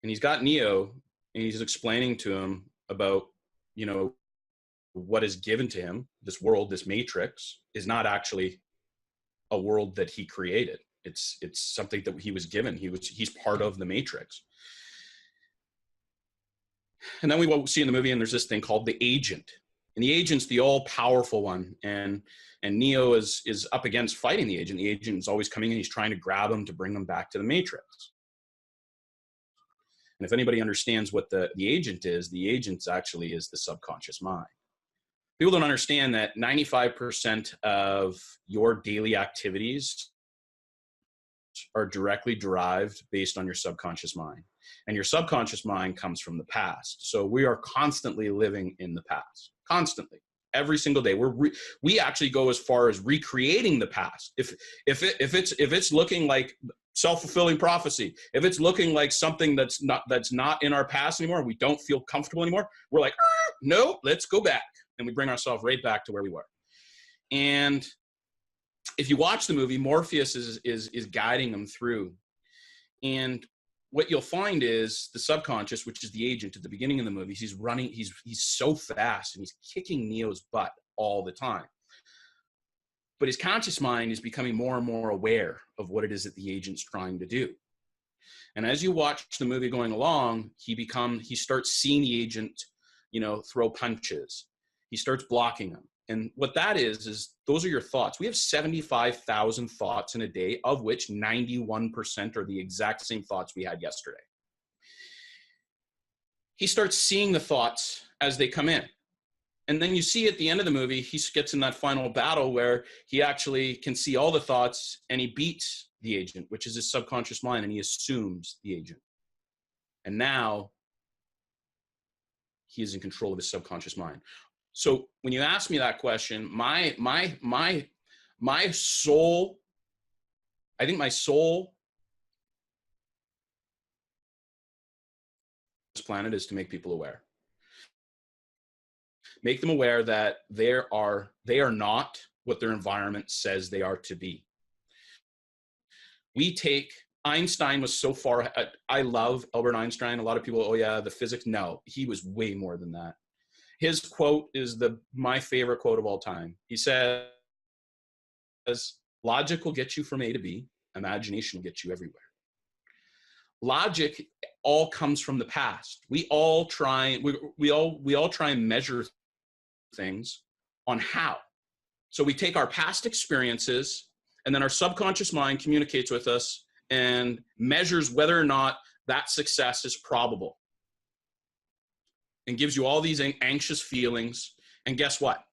Speaker 3: And he's got Neo, and he's explaining to him about, what is given to him. This world, this matrix, is not actually a world that he created. It's something that he was given. He's part of the matrix. And then we see in the movie, and there's this thing called the agent. And the agent's the all-powerful one. And Neo is up against fighting the agent. The agent is always coming in. He's trying to grab him to bring him back to the matrix. And if anybody understands what the agent is, the agent actually is the subconscious mind. People don't understand that 95% of your daily activities are directly derived based on your subconscious mind. And your subconscious mind comes from the past. So we are constantly living in the past, constantly, every single day. We actually go as far as recreating the past. If it's looking like self-fulfilling prophecy, if it's looking like something that's not in our past anymore, we don't feel comfortable anymore, we're like, no, let's go back. And we bring ourselves right back to where we were. And if you watch the movie, Morpheus is guiding them through. And what you'll find is the subconscious, which is the agent at the beginning of the movie, he's running, he's so fast, and he's kicking Neo's butt all the time. But his conscious mind is becoming more and more aware of what it is that the agent's trying to do. And as you watch the movie going along, he starts seeing the agent, throw punches. He starts blocking them. And what that is those are your thoughts. We have 75,000 thoughts in a day, of which 91% are the exact same thoughts we had yesterday. He starts seeing the thoughts as they come in. And then you see at the end of the movie, he gets in that final battle where he actually can see all the thoughts, and he beats the agent, which is his subconscious mind, and he assumes the agent. And now he is in control of his subconscious mind. So when you ask me that question, my soul, I think my soul, this planet is to make people aware. Make them aware that they are not what their environment says they are to be. Einstein was so far, I love Albert Einstein. A lot of people, oh yeah, the physics. No, he was way more than that. His quote is my favorite quote of all time. He says, logic will get you from A to B. Imagination will get you everywhere. Logic all comes from the past. We all try and measure things on how. So we take our past experiences, and then our subconscious mind communicates with us and measures whether or not that success is probable, and gives you all these anxious feelings. And guess what?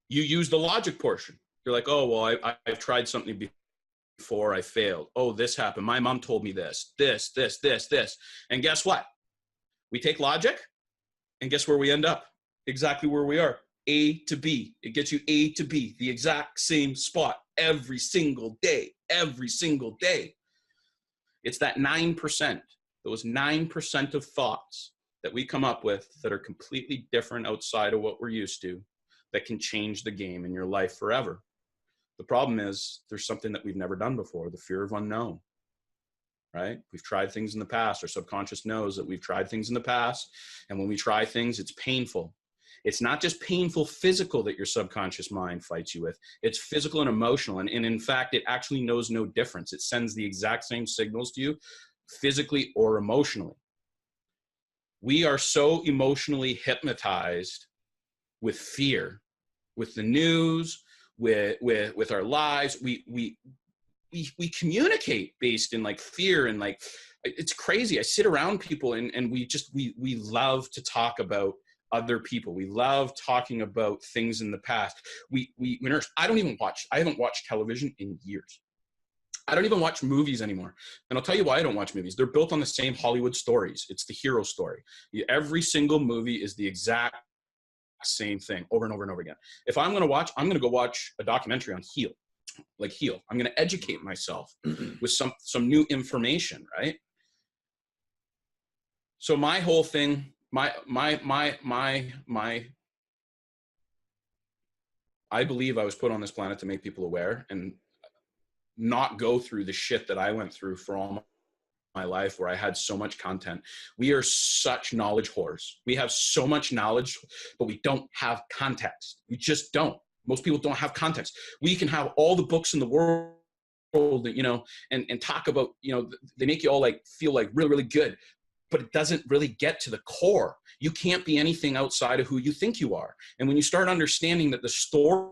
Speaker 3: You use the logic portion. You're like, oh, well, I've tried something before, I failed. Oh, this happened. My mom told me this. And guess what? We take logic, and guess where we end up? Exactly where we are. A to B. It gets you A to B, the exact same spot every single day, every single day. It's that 9%, those 9% of thoughts that we come up with that are completely different outside of what we're used to, that can change the game in your life forever. The problem is there's something that we've never done before, the fear of unknown, right? We've tried things in the past. Our subconscious knows that we've tried things in the past. And when we try things, it's painful. It's not just painful physical that your subconscious mind fights you with. It's physical and emotional. And in fact, it actually knows no difference. It sends the exact same signals to you, physically or emotionally. We are so emotionally hypnotized with fear, with the news, with our lives. We communicate based in like fear, and like, it's crazy. I sit around people and we love to talk about other people. We love talking about things in the past. I haven't watched television in years. I don't even watch movies anymore. And I'll tell you why I don't watch movies. They're built on the same Hollywood stories. It's the hero story. Every single movie is the exact same thing over and over and over again. If I'm going to watch, I'm going to go watch a documentary on Heal. I'm going to educate myself with some new information, right? So my whole thing, I believe I was put on this planet to make people aware and not go through the shit that I went through for all my life, where I had so much content. We are such knowledge whores. We have so much knowledge, but we don't have context. We just don't. Most people don't have context. We can have all the books in the world that, you know, and talk about, you know, they make you all like feel like really, really good, but it doesn't really get to the core. You can't be anything outside of who you think you are. And when you start understanding that the story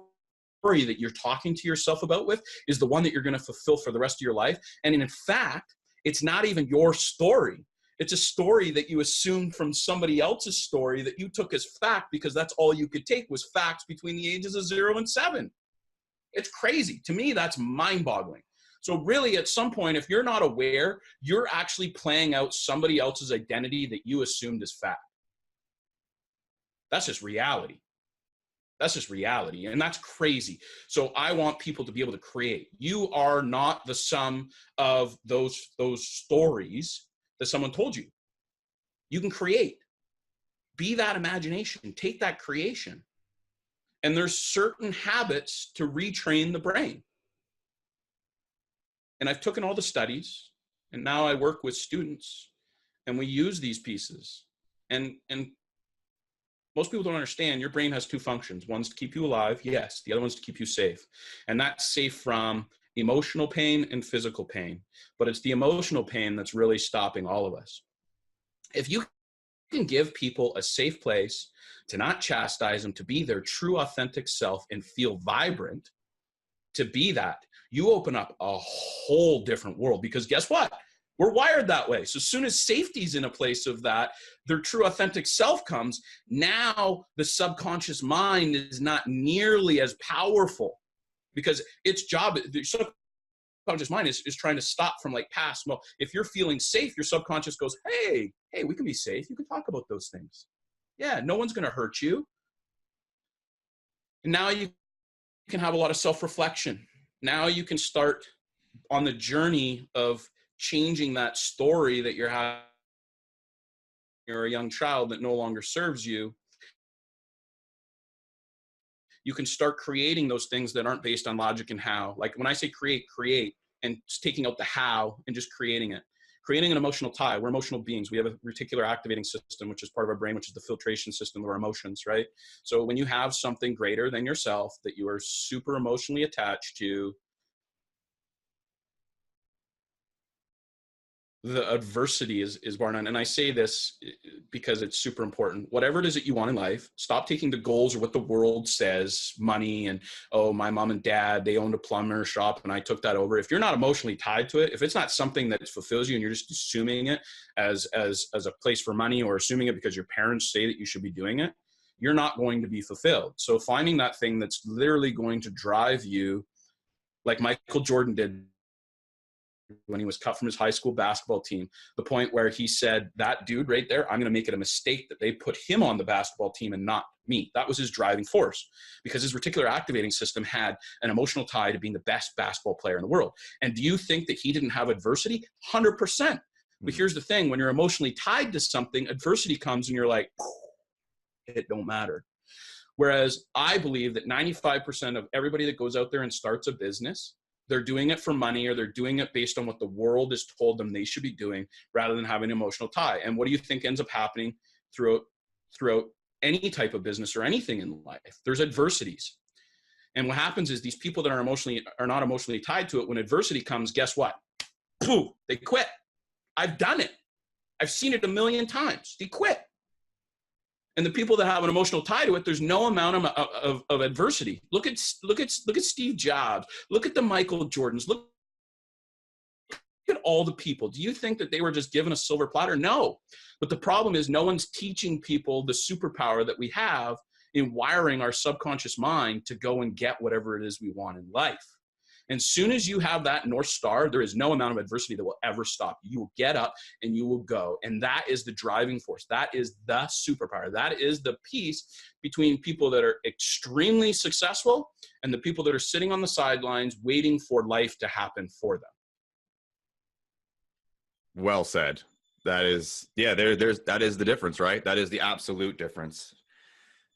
Speaker 3: that you're talking to yourself about with is the one that you're going to fulfill for the rest of your life. And in fact, it's not even your story. It's a story that you assumed from somebody else's story that you took as fact, because that's all you could take was facts between the ages of 0 and 7. It's crazy. To me, that's mind-boggling. So really, at some point, if you're not aware, you're actually playing out somebody else's identity that you assumed as fact. That's just reality. That's just reality, and that's crazy. So I want people to be able to create. You are not the sum of those stories that someone told you. You can create. Be that imagination. Take that creation. And there's certain habits to retrain the brain. And I've taken all the studies, and now I work with students, and we use these pieces. And most people don't understand your brain has two functions. One's to keep you alive, yes. The other one's to keep you safe. And that's safe from emotional pain and physical pain. But it's the emotional pain that's really stopping all of us. If you can give people a safe place to not chastise them, to be their true authentic self and feel vibrant, to be that, you open up a whole different world. Because guess what? We're wired that way. So as soon as safety's in a place of that, their true authentic self comes. Now the subconscious mind is not nearly as powerful, because its job, the subconscious mind is trying to stop from like past. Well, if you're feeling safe, your subconscious goes, hey, we can be safe. You can talk about those things. Yeah, no one's going to hurt you. And now you can have a lot of self-reflection. Now you can start on the journey of changing that story that you're having. You're a young child that no longer serves you. You can start creating those things that aren't based on logic and how. Like when I say create, and just taking out the how and just creating it. Creating an emotional tie. We're emotional beings. We have a reticular activating system, which is part of our brain, which is the filtration system of our emotions, right? So when you have something greater than yourself that you are super emotionally attached to, the adversity is born on. And I say this because it's super important. Whatever it is that you want in life, stop taking the goals or what the world says, money, and, oh, my mom and dad, they owned a plumber shop and I took that over. If you're not emotionally tied to it, if it's not something that fulfills you and you're just assuming it as a place for money, or assuming it because your parents say that you should be doing it, you're not going to be fulfilled. So finding that thing that's literally going to drive you, like Michael Jordan did when he was cut from his high school basketball team, the point where he said, that dude right there, I'm going to make it a mistake that they put him on the basketball team and not me. That was his driving force, because his reticular activating system had an emotional tie to being the best basketball player in the world. And do you think that he didn't have adversity? 100%. But here's the thing, when you're emotionally tied to something, adversity comes and you're like, it don't matter. Whereas I believe that 95% of everybody that goes out there and starts a business They're doing it for money, or they're doing it based on what the world has told them they should be doing, rather than having an emotional tie. And what do you think ends up happening throughout any type of business or anything in life? There's adversities. And what happens is these people that are not emotionally tied to it, when adversity comes, guess what? Pooh, they quit. I've done it. I've seen it a million times. They quit. And the people that have an emotional tie to it, there's no amount of adversity. Look at Steve Jobs. Look at the Michael Jordans. Look at all the people. Do you think that they were just given a silver platter? No. But the problem is no one's teaching people the superpower that we have in wiring our subconscious mind to go and get whatever it is we want in life. And soon as you have that North Star, there is no amount of adversity that will ever stop you. You will get up and you will go. And that is the driving force. That is the superpower. That is the piece between people that are extremely successful and the people that are sitting on the sidelines waiting for life to happen for them.
Speaker 4: Well said. That is, yeah, that is the difference, right? That is the absolute difference.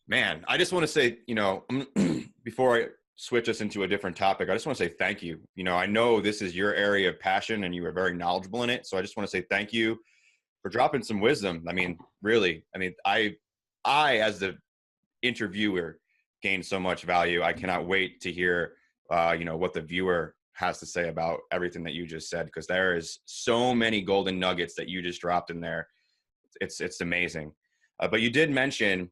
Speaker 4: Man, I just want to say, before I switch us into a different topic, I just want to say thank you. I know this is your area of passion and you are very knowledgeable in it. So I just want to say thank you for dropping some wisdom. I mean, really, I as the interviewer gained so much value. I cannot wait to hear, what the viewer has to say about everything that you just said, because there is so many golden nuggets that you just dropped in there. It's amazing. But you did mention,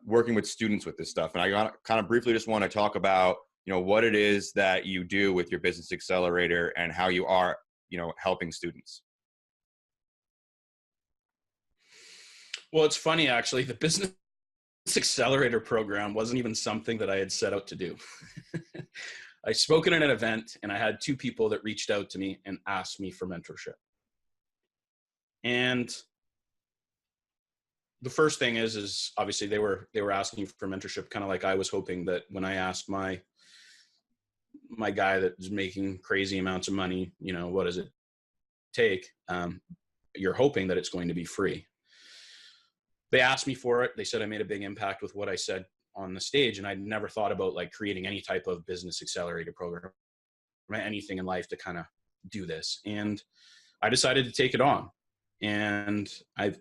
Speaker 4: working with students with this stuff. And I kind of briefly just want to talk about, what it is that you do with your business accelerator and how you are, helping students.
Speaker 3: Well, it's funny, actually, the business accelerator program wasn't even something that I had set out to do. I spoke at an event and I had two people that reached out to me and asked me for mentorship. And the first thing is obviously they were asking for mentorship, kind of like I was hoping that when I asked my guy that was making crazy amounts of money, what does it take? You're hoping that it's going to be free. They asked me for it. They said I made a big impact with what I said on the stage, and I'd never thought about like creating any type of business accelerator program, anything in life to kind of do this. And I decided to take it on, and I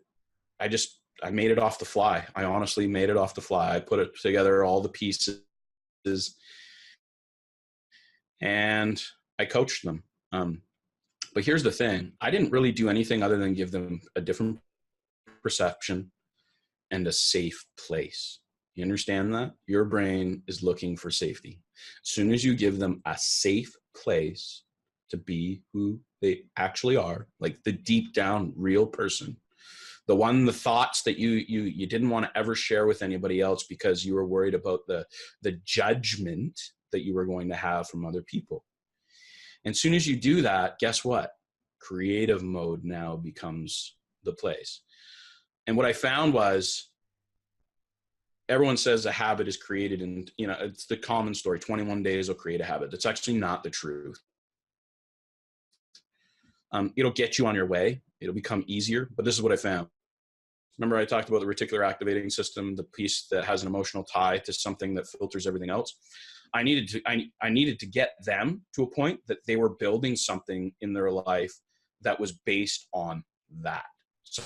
Speaker 3: made it off the fly. I honestly made it off the fly. I put it together, all the pieces, and I coached them. But here's the thing. I didn't really do anything other than give them a different perception and a safe place. You understand that? Your brain is looking for safety. As soon as you give them a safe place to be who they actually are, like the deep down real person, the thoughts that you didn't want to ever share with anybody else because you were worried about the judgment that you were going to have from other people. And as soon as you do that, guess what? Creative mode now becomes the place. And what I found was, everyone says a habit is created in, it's the common story, 21 days will create a habit. That's actually not the truth. It'll get you on your way. It'll become easier, but this is what I found. Remember I talked about the reticular activating system, the piece that has an emotional tie to something that filters everything else. I needed to get them to a point that they were building something in their life that was based on that. So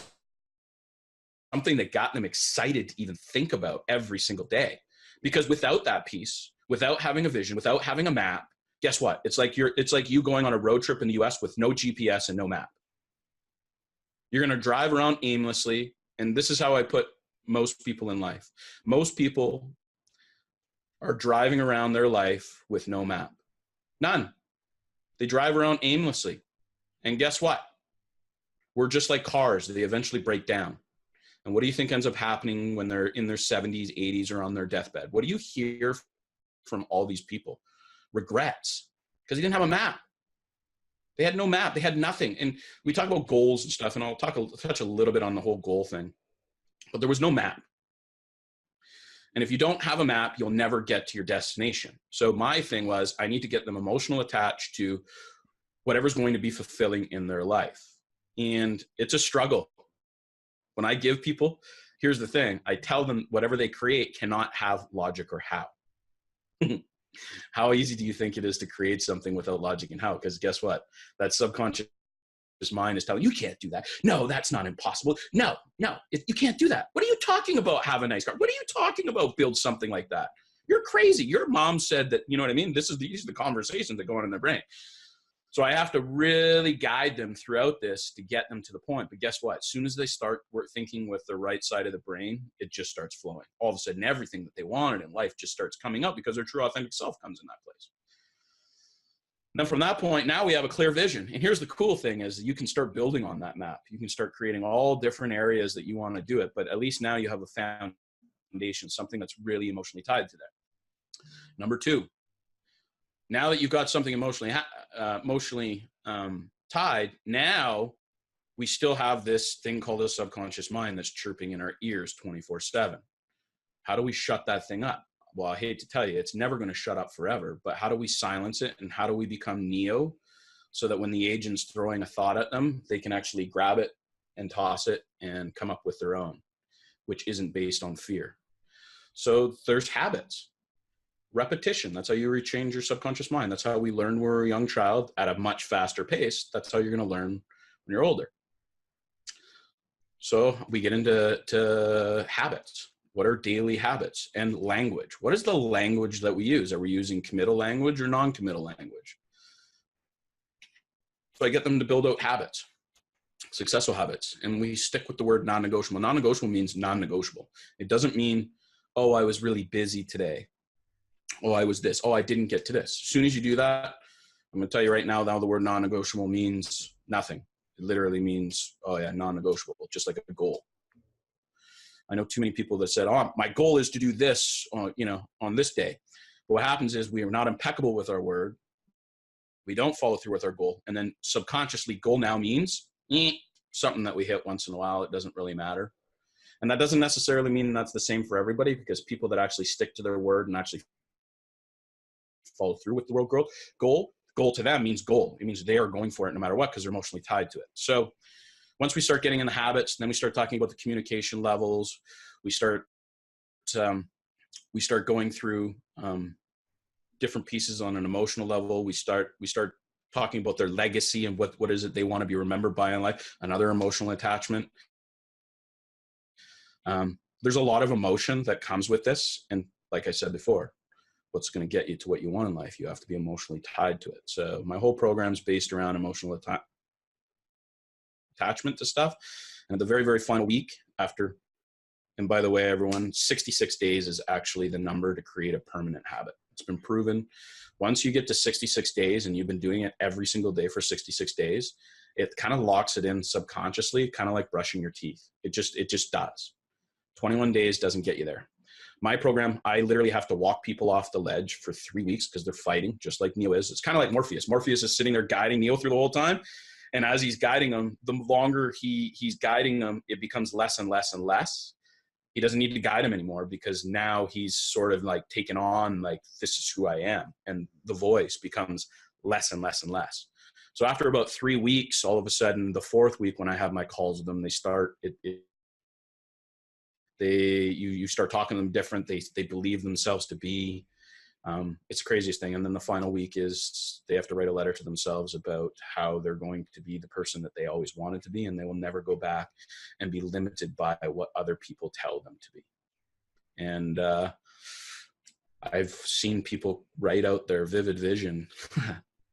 Speaker 3: something that got them excited to even think about every single day. Because without that piece, without having a vision, without having a map, guess what? It's like you going on a road trip in the US with no GPS and no map. You're going to drive around aimlessly. And this is how I put most people in life. Most people are driving around their life with no map. None. They drive around aimlessly. And guess what? We're just like cars. They eventually break down. And what do you think ends up happening when they're in their 70s, 80s, or on their deathbed? What do you hear from all these people? Regrets, because they didn't have a map. They had no map. They had nothing. And we talk about goals and stuff, and I'll touch a little bit on the whole goal thing. But there was no map. And if you don't have a map, you'll never get to your destination. So my thing was, I need to get them emotional attached to whatever's going to be fulfilling in their life. And it's a struggle. When I give people, here's the thing. I tell them whatever they create cannot have logic or how. How easy do you think it is to create something without logic and how? Because guess what? That subconscious mind is telling you can't do that. No, that's not impossible. No, you can't do that. What are you talking about? Have a nice car. What are you talking about? Build something like that. You're crazy. Your mom said that, you know what I mean? These are the conversations that go on in their brain. So I have to really guide them throughout this to get them to the point. But guess what? As soon as they start thinking with the right side of the brain, it just starts flowing. All of a sudden, everything that they wanted in life just starts coming up because their true authentic self comes in that place. And then from that point, now we have a clear vision. And here's the cool thing is you can start building on that map. You can start creating all different areas that you want to do it. But at least now you have a foundation, something that's really emotionally tied to that. Number two, now that you've got something emotionally tied, now we still have this thing called a subconscious mind that's chirping in our ears 24/7. How do we shut that thing up? Well, I hate to tell you, it's never going to shut up forever, but how do we silence it and how do we become Neo so that when the agent's throwing a thought at them, they can actually grab it and toss it and come up with their own, which isn't based on fear. So there's habits. Repetition. That's how you rechange your subconscious mind. That's how we learn when we're a young child at a much faster pace. That's how you're going to learn when you're older. So we get into habits. What are daily habits? And language. What is the language that we use? Are we using committal language or non-committal language? So I get them to build out habits, successful habits. And we stick with the word non-negotiable. Non-negotiable means non-negotiable. It doesn't mean, oh, I was really busy today. Oh, I was this. Oh, I didn't get to this. As soon as you do that, I'm going to tell you right now the word non-negotiable means nothing. It literally means, oh yeah, non-negotiable, just like a goal. I know too many people that said, oh, my goal is to do this, on this day. But what happens is we are not impeccable with our word. We don't follow through with our goal. And then subconsciously, goal now means something that we hit once in a while. It doesn't really matter. And that doesn't necessarily mean that's the same for everybody, because people that actually stick to their word and actually follow through with the world goal to them means goal. It means they are going for it no matter what, because they're emotionally tied to it. So once we start getting in the habits, then we start talking about the communication levels. We start going through different pieces on an emotional level. We start talking about their legacy and what is it they want to be remembered by in life. Another emotional attachment. There's a lot of emotion that comes with this, and like I said before, what's going to get you to what you want in life, you have to be emotionally tied to it. So my whole program is based around emotional attachment to stuff. And at the very, very final week after, and by the way, everyone, 66 days is actually the number to create a permanent habit. It's been proven. Once you get to 66 days and you've been doing it every single day for 66 days, it kind of locks it in subconsciously, kind of like brushing your teeth. It just does. 21 days doesn't get you there. My program, I literally have to walk people off the ledge for 3 weeks because they're fighting, just like Neo is. It's kind of like Morpheus. Morpheus is sitting there guiding Neo through the whole time. And as he's guiding them, the longer he's guiding them, it becomes less and less and less. He doesn't need to guide him anymore because now he's sort of like taken on, like, this is who I am. And the voice becomes less and less and less. So after about 3 weeks, all of a sudden, the fourth week when I have my calls with them, they start, you start talking to them different. They believe themselves to be. It's the craziest thing. And then the final week is they have to write a letter to themselves about how they're going to be the person that they always wanted to be, and they will never go back and be limited by what other people tell them to be. And I've seen people write out their vivid vision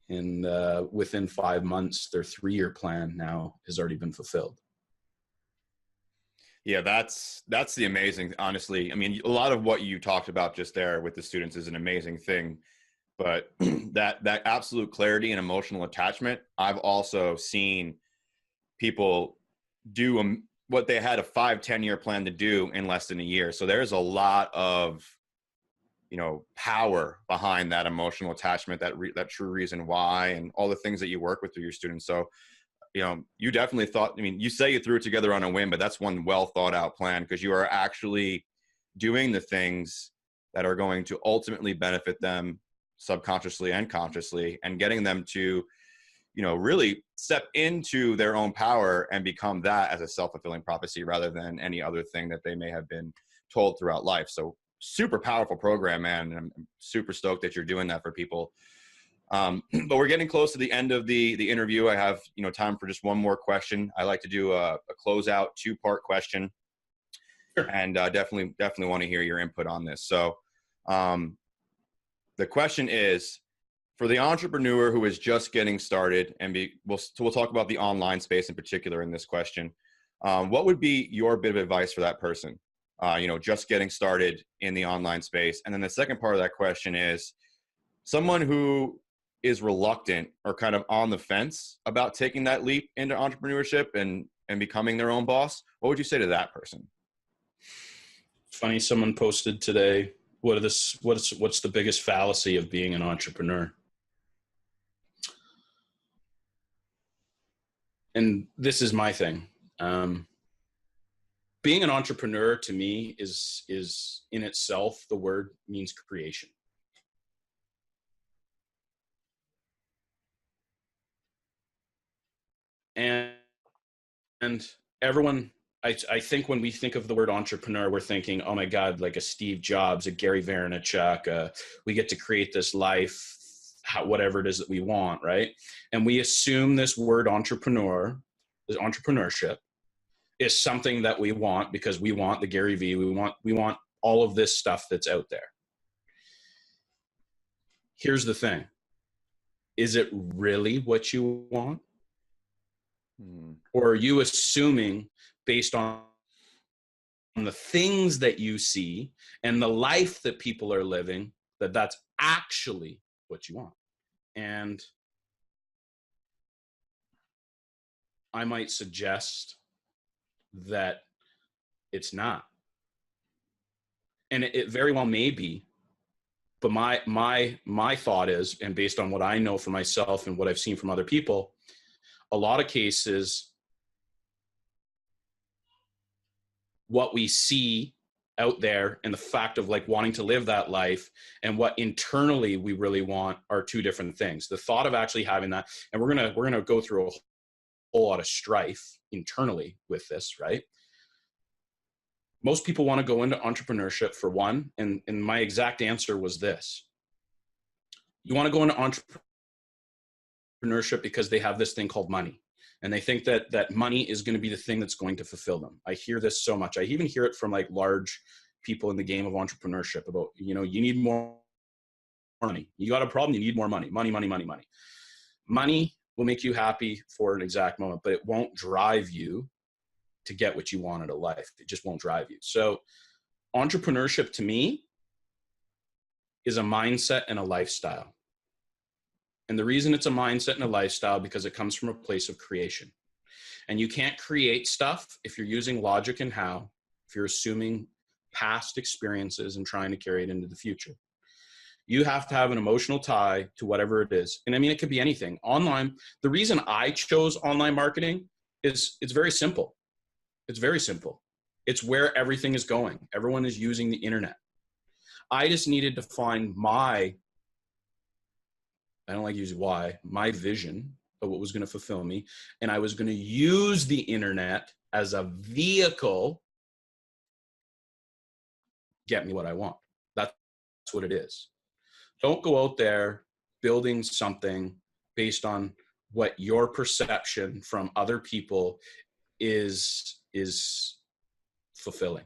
Speaker 3: and within 5 months, their 3-year plan now has already been fulfilled.
Speaker 4: Yeah, that's the amazing, honestly. I mean, a lot of what you talked about just there with the students is an amazing thing, but that absolute clarity and emotional attachment, I've also seen people do what they had a 5-10 year plan to do in less than a year. So there's a lot of, power behind that emotional attachment, that true reason why, and all the things that you work with through your students. So you definitely thought, you say you threw it together on a whim, but that's one well thought out plan, because you are actually doing the things that are going to ultimately benefit them subconsciously and consciously, and getting them to, really step into their own power and become that as a self-fulfilling prophecy rather than any other thing that they may have been told throughout life. So super powerful program, man. And I'm super stoked that you're doing that for people. But we're getting close to the end of the interview. I have, time for just one more question. I like to do a closeout 2-part question.
Speaker 3: Sure.
Speaker 4: And definitely want to hear your input on this. So the question is, for the entrepreneur who is just getting started, and we'll talk about the online space in particular in this question, what would be your bit of advice for that person, just getting started in the online space? And then the second part of that question is, someone who is reluctant or kind of on the fence about taking that leap into entrepreneurship and becoming their own boss, what would you say to that person?
Speaker 3: Funny, someone posted today, what's the biggest fallacy of being an entrepreneur? And this is my thing. Being an entrepreneur to me is in itself, the word means creation. And everyone, I think when we think of the word entrepreneur, we're thinking, oh my God, like a Steve Jobs, a Gary Vaynerchuk, we get to create this life, whatever it is that we want, right? And we assume this word entrepreneur, this entrepreneurship, is something that we want because we want the Gary V, we want all of this stuff that's out there. Here's the thing. Is it really what you want? Or are you assuming, based on the things that you see and the life that people are living, that that's actually what you want? And I might suggest that it's not. And it very well may be, but my thought is, and based on what I know for myself and what I've seen from other people, a lot of cases, what we see out there and the fact of like wanting to live that life and what internally we really want are two different things. The thought of actually having that, and we're gonna go through a whole lot of strife internally with this, right? Most people want to go into entrepreneurship for one, and my exact answer was this. You want to go into entrepreneurship because they have this thing called money. And they think that money is going to be the thing that's going to fulfill them. I hear this so much. I even hear it from like large people in the game of entrepreneurship about, you need more money. You got a problem, you need more money. Money. Money will make you happy for an exact moment, but it won't drive you to get what you want out of life. It just won't drive you. So entrepreneurship to me is a mindset and a lifestyle. And the reason it's a mindset and a lifestyle, because it comes from a place of creation. And you can't create stuff if you're using logic and how, if you're assuming past experiences and trying to carry it into the future. You have to have an emotional tie to whatever it is. And I mean, it could be anything. Online, the reason I chose online marketing is it's very simple. It's very simple. It's where everything is going. Everyone is using the internet. I just needed to find my vision of what was going to fulfill me. And I was going to use the internet as a vehicle to get me what I want. That's what it is. Don't go out there building something based on what your perception from other people is fulfilling.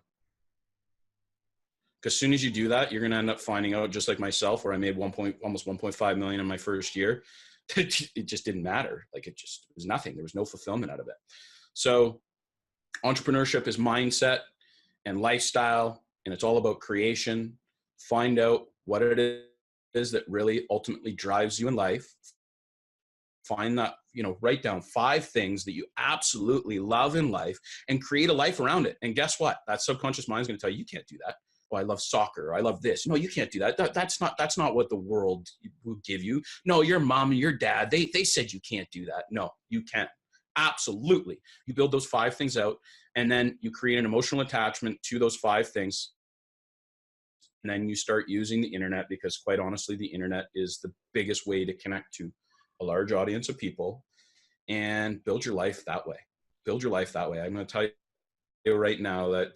Speaker 3: Because as soon as you do that, you're going to end up finding out, just like myself, where I made almost 1.5 million in my first year. It just didn't matter. Like it was nothing. There was no fulfillment out of it. So entrepreneurship is mindset and lifestyle, and it's all about creation. Find out what it is that really ultimately drives you in life. Find that, write down 5 things that you absolutely love in life and create a life around it. And guess what? That subconscious mind is going to tell you, you can't do that. Oh, I love soccer. Or I love this. No, you can't do that. That's not what the world will give you. No, your mom and your dad, they said you can't do that. No, you can't. Absolutely. You build those 5 things out, and then you create an emotional attachment to those 5 things. And then you start using the internet, because quite honestly, the internet is the biggest way to connect to a large audience of people, and build your life that way. Build your life that way. I'm going to tell you right now that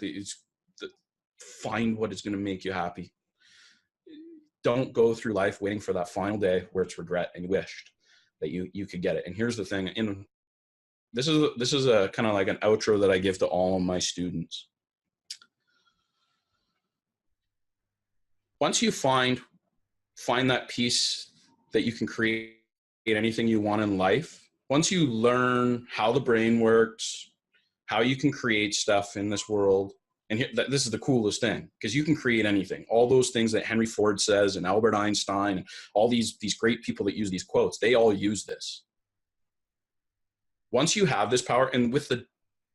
Speaker 3: find what is going to make you happy. Don't go through life waiting for that final day where it's regret and you wished that you could get it. And here's the thing, and this is a kind of like an outro that I give to all of my students. Once you find that piece that you can create anything you want in life, once you learn how the brain works, how you can create stuff in this world, and this is the coolest thing, because you can create anything. All those things that Henry Ford says and Albert Einstein and all these great people that use these quotes, they all use this. Once you have this power, and with the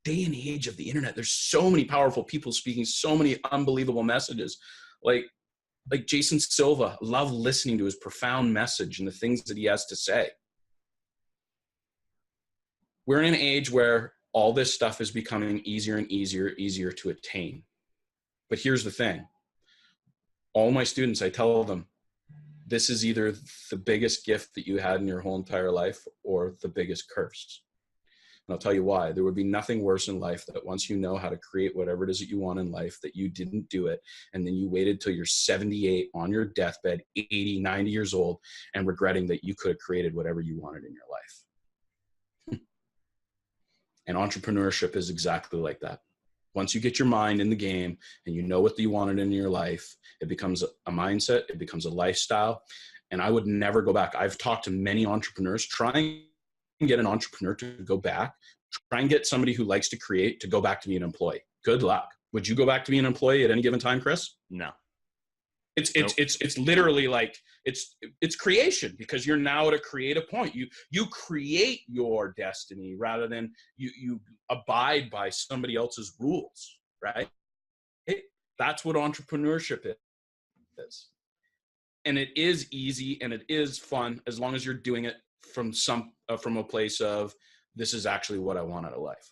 Speaker 3: day and age of the internet, there's so many powerful people speaking so many unbelievable messages. Like Jason Silva, love listening to his profound message and the things that he has to say. We're in an age where all this stuff is becoming easier and easier to attain. But here's the thing. All my students, I tell them, this is either the biggest gift that you had in your whole entire life or the biggest curse. And I'll tell you why. There would be nothing worse in life that once you know how to create whatever it is that you want in life, that you didn't do it. And then you waited till you're 78 on your deathbed, 80, 90 years old, and regretting that you could have created whatever you wanted in your life. And entrepreneurship is exactly like that. Once you get your mind in the game and you know what you wanted in your life, it becomes a mindset, it becomes a lifestyle. And I would never go back. I've talked to many entrepreneurs. Try and get an entrepreneur to go back. Try and get somebody who likes to create to go back to be an employee. Good luck. Would you go back to be an employee at any given time, Chris?
Speaker 4: No.
Speaker 3: It's literally like it's creation, because you're now at a creative point. You create your destiny rather than you abide by somebody else's rules, right? That's what entrepreneurship is. And it is easy and it is fun as long as you're doing it from a place of, this is actually what I want out of life.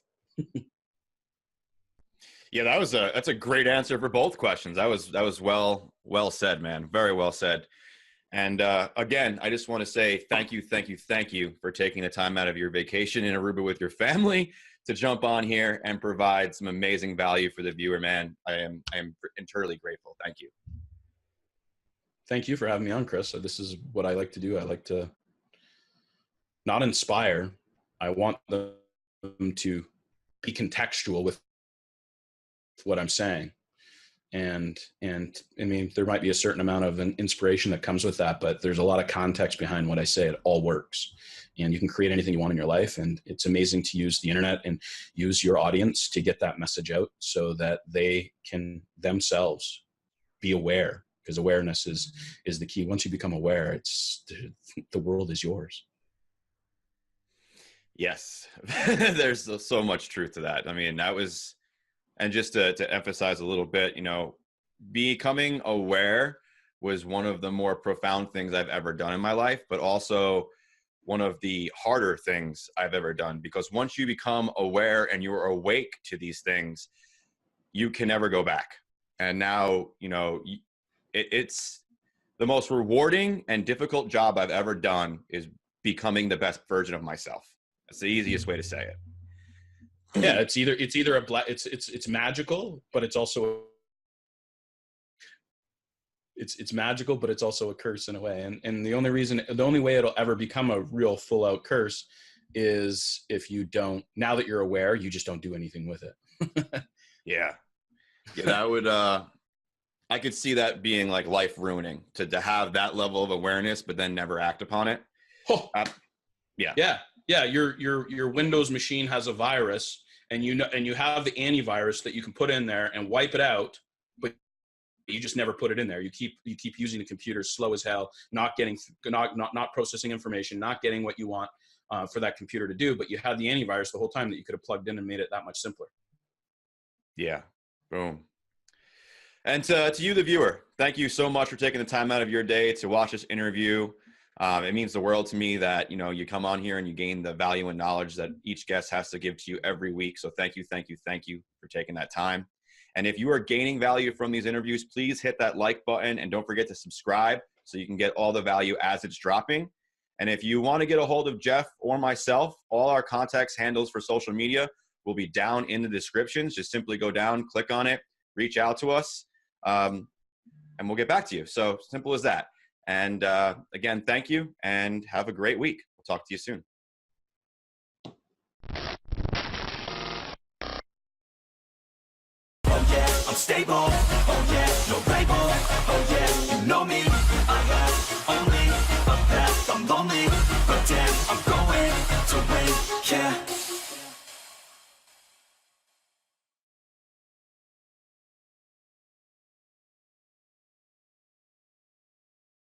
Speaker 4: Yeah, that's a great answer for both questions. That was well said, man. Very well said. And again, I just want to say thank you for taking the time out of your vacation in Aruba with your family to jump on here and provide some amazing value for the viewer, man. I am eternally grateful. Thank you.
Speaker 3: Thank you for having me on, Chris. So this is what I like to do. I like to not inspire. I want them to be contextual with what I'm saying. And I mean, there might be a certain amount of an inspiration that comes with that, but there's a lot of context behind what I say. It all works. And you can create anything you want in your life. And it's amazing to use the internet and use your audience to get that message out so that they can themselves be aware, because awareness is the key. Once you become aware, the world is yours.
Speaker 4: Yes, there's so much truth to that. I mean, and just to emphasize a little bit, becoming aware was one of the more profound things I've ever done in my life, but also one of the harder things I've ever done, because once you become aware and you're awake to these things, you can never go back. And now, it's the most rewarding and difficult job I've ever done is becoming the best version of myself. That's the easiest way to say it.
Speaker 3: Yeah, it's it's magical, but it's also it's magical, but it's also a curse in a way. And the only way it'll ever become a real full out curse is if you don't, now that you're aware, you just don't do anything with it.
Speaker 4: Yeah, that would I could see that being like life ruining to have that level of awareness, but then never act upon it.
Speaker 3: Oh. Yeah. Your Windows machine has a virus, and you have the antivirus that you can put in there and wipe it out, but you just never put it in there. You keep using the computer slow as hell, not processing information, not getting what you want for that computer to do. But you had the antivirus the whole time that you could have plugged in and made it that much simpler.
Speaker 4: Yeah. Boom. And to you, the viewer, thank you so much for taking the time out of your day to watch this interview. It means the world to me that, you come on here and you gain the value and knowledge that each guest has to give to you every week. So thank you for taking that time. And if you are gaining value from these interviews, please hit that like button and don't forget to subscribe so you can get all the value as it's dropping. And if you want to get a hold of Geoff or myself, all our contacts handles for social media will be down in the descriptions. Just simply go down, click on it, reach out to us, and we'll get back to you. So simple as that. And again, thank you and have a great week. We'll talk to you soon.
Speaker 1: Oh yeah, I'm stable. Oh yeah, no label.